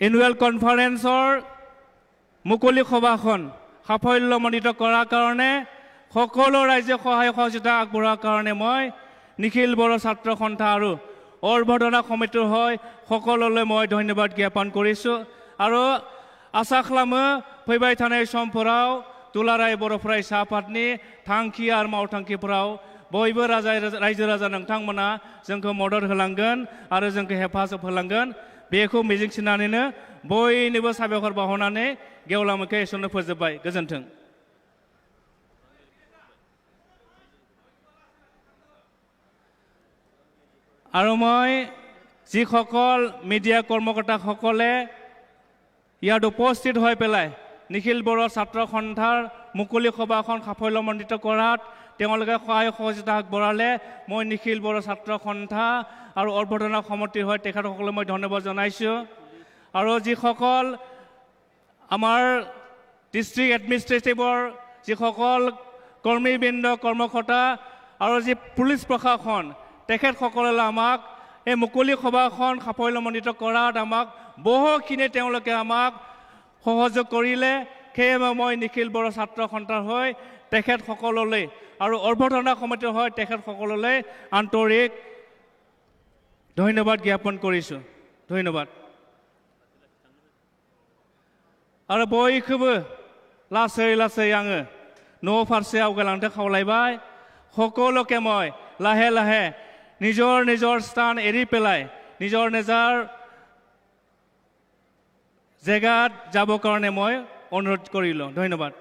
এনুৱেল কনফাৰেন্সৰ মুকলি সভাখন সাফল্যমণ্ডিত কৰাৰ কাৰণে সকলো ৰাইজে সহায় সহযোগিতা আগবঢ়োৱাৰ কাৰণে মই নিখিল বড়ো ছাত্ৰ সন্থা আৰু অৰ্বধনা সমিতিৰ হৈ সকলোলৈ মই ধন্যবাদ জ্ঞাপন কৰিছোঁ আৰু আশা খালামো फैबाय थानाय समफोराव दुलाराय बर' फरायसा आफादनि थांखि आरो मावथांखिफोराव बयबो रायजो राजा नोंथांमोना जोंखौ मदद होलांगोन आरो जोंखौ हेफाजाब होलांगोन बेखौ मिजिंथिनानैनो बयनिबो साबायखर बावहरनानै गेवलां मेलखौ एसेयावनो फोजोबबाय। गोजोन्थों। আৰু মই যিসকল মিডিয়া কৰ্মকৰ্তাসকলে ইয়াত উপস্থিত হৈ পেলাই নিখিল বড়ো ছাত্ৰ সন্থাৰ মুকলি সভাখন সাফল্যমণ্ডিত কৰাত তেওঁলোকে সহায় সহযোগিতা আগবঢ়ালে মই নিখিল বড়ো ছাত্ৰ সন্থা আৰু অৰ্বধনা সমিতিৰ হৈ তেখেতসকলক মই ধন্যবাদ জনাইছোঁ। আৰু যিসকল আমাৰ ডিষ্ট্ৰিক্ট এডমিনিষ্ট্ৰেটিভৰ যিসকল কৰ্মীবৃন্দ কৰ্মকৰ্তা আৰু যি পুলিচ প্ৰশাসন তেখেতসকলে আমাক এই মুকলি সভাখন সাফল্যমণ্ডিত কৰাত আমাক বহুখিনি তেওঁলোকে আমাক সহযোগ কৰিলে। সেয়ে মই নিখিল বড়ো ছাত্ৰ সন্থাৰ হৈ তেখেতসকললৈ আৰু অৰ্বধনা সমিতিৰ হৈ তেখেতসকললৈ আন্তৰিক ধন্যবাদ জ্ঞাপন কৰিছোঁ। ধন্যবাদ। आरो बयखौबो लासै लासै आङो न' फारसे आवगायलांनो खावलायबाय। সকলোকে মই লাহে লাহে নিজৰ নিজৰ স্থান এৰি পেলাই নিজৰ নিজৰ জেগাত যাবৰ কাৰণে মই অনুৰোধ কৰিলোঁ। ধন্যবাদ।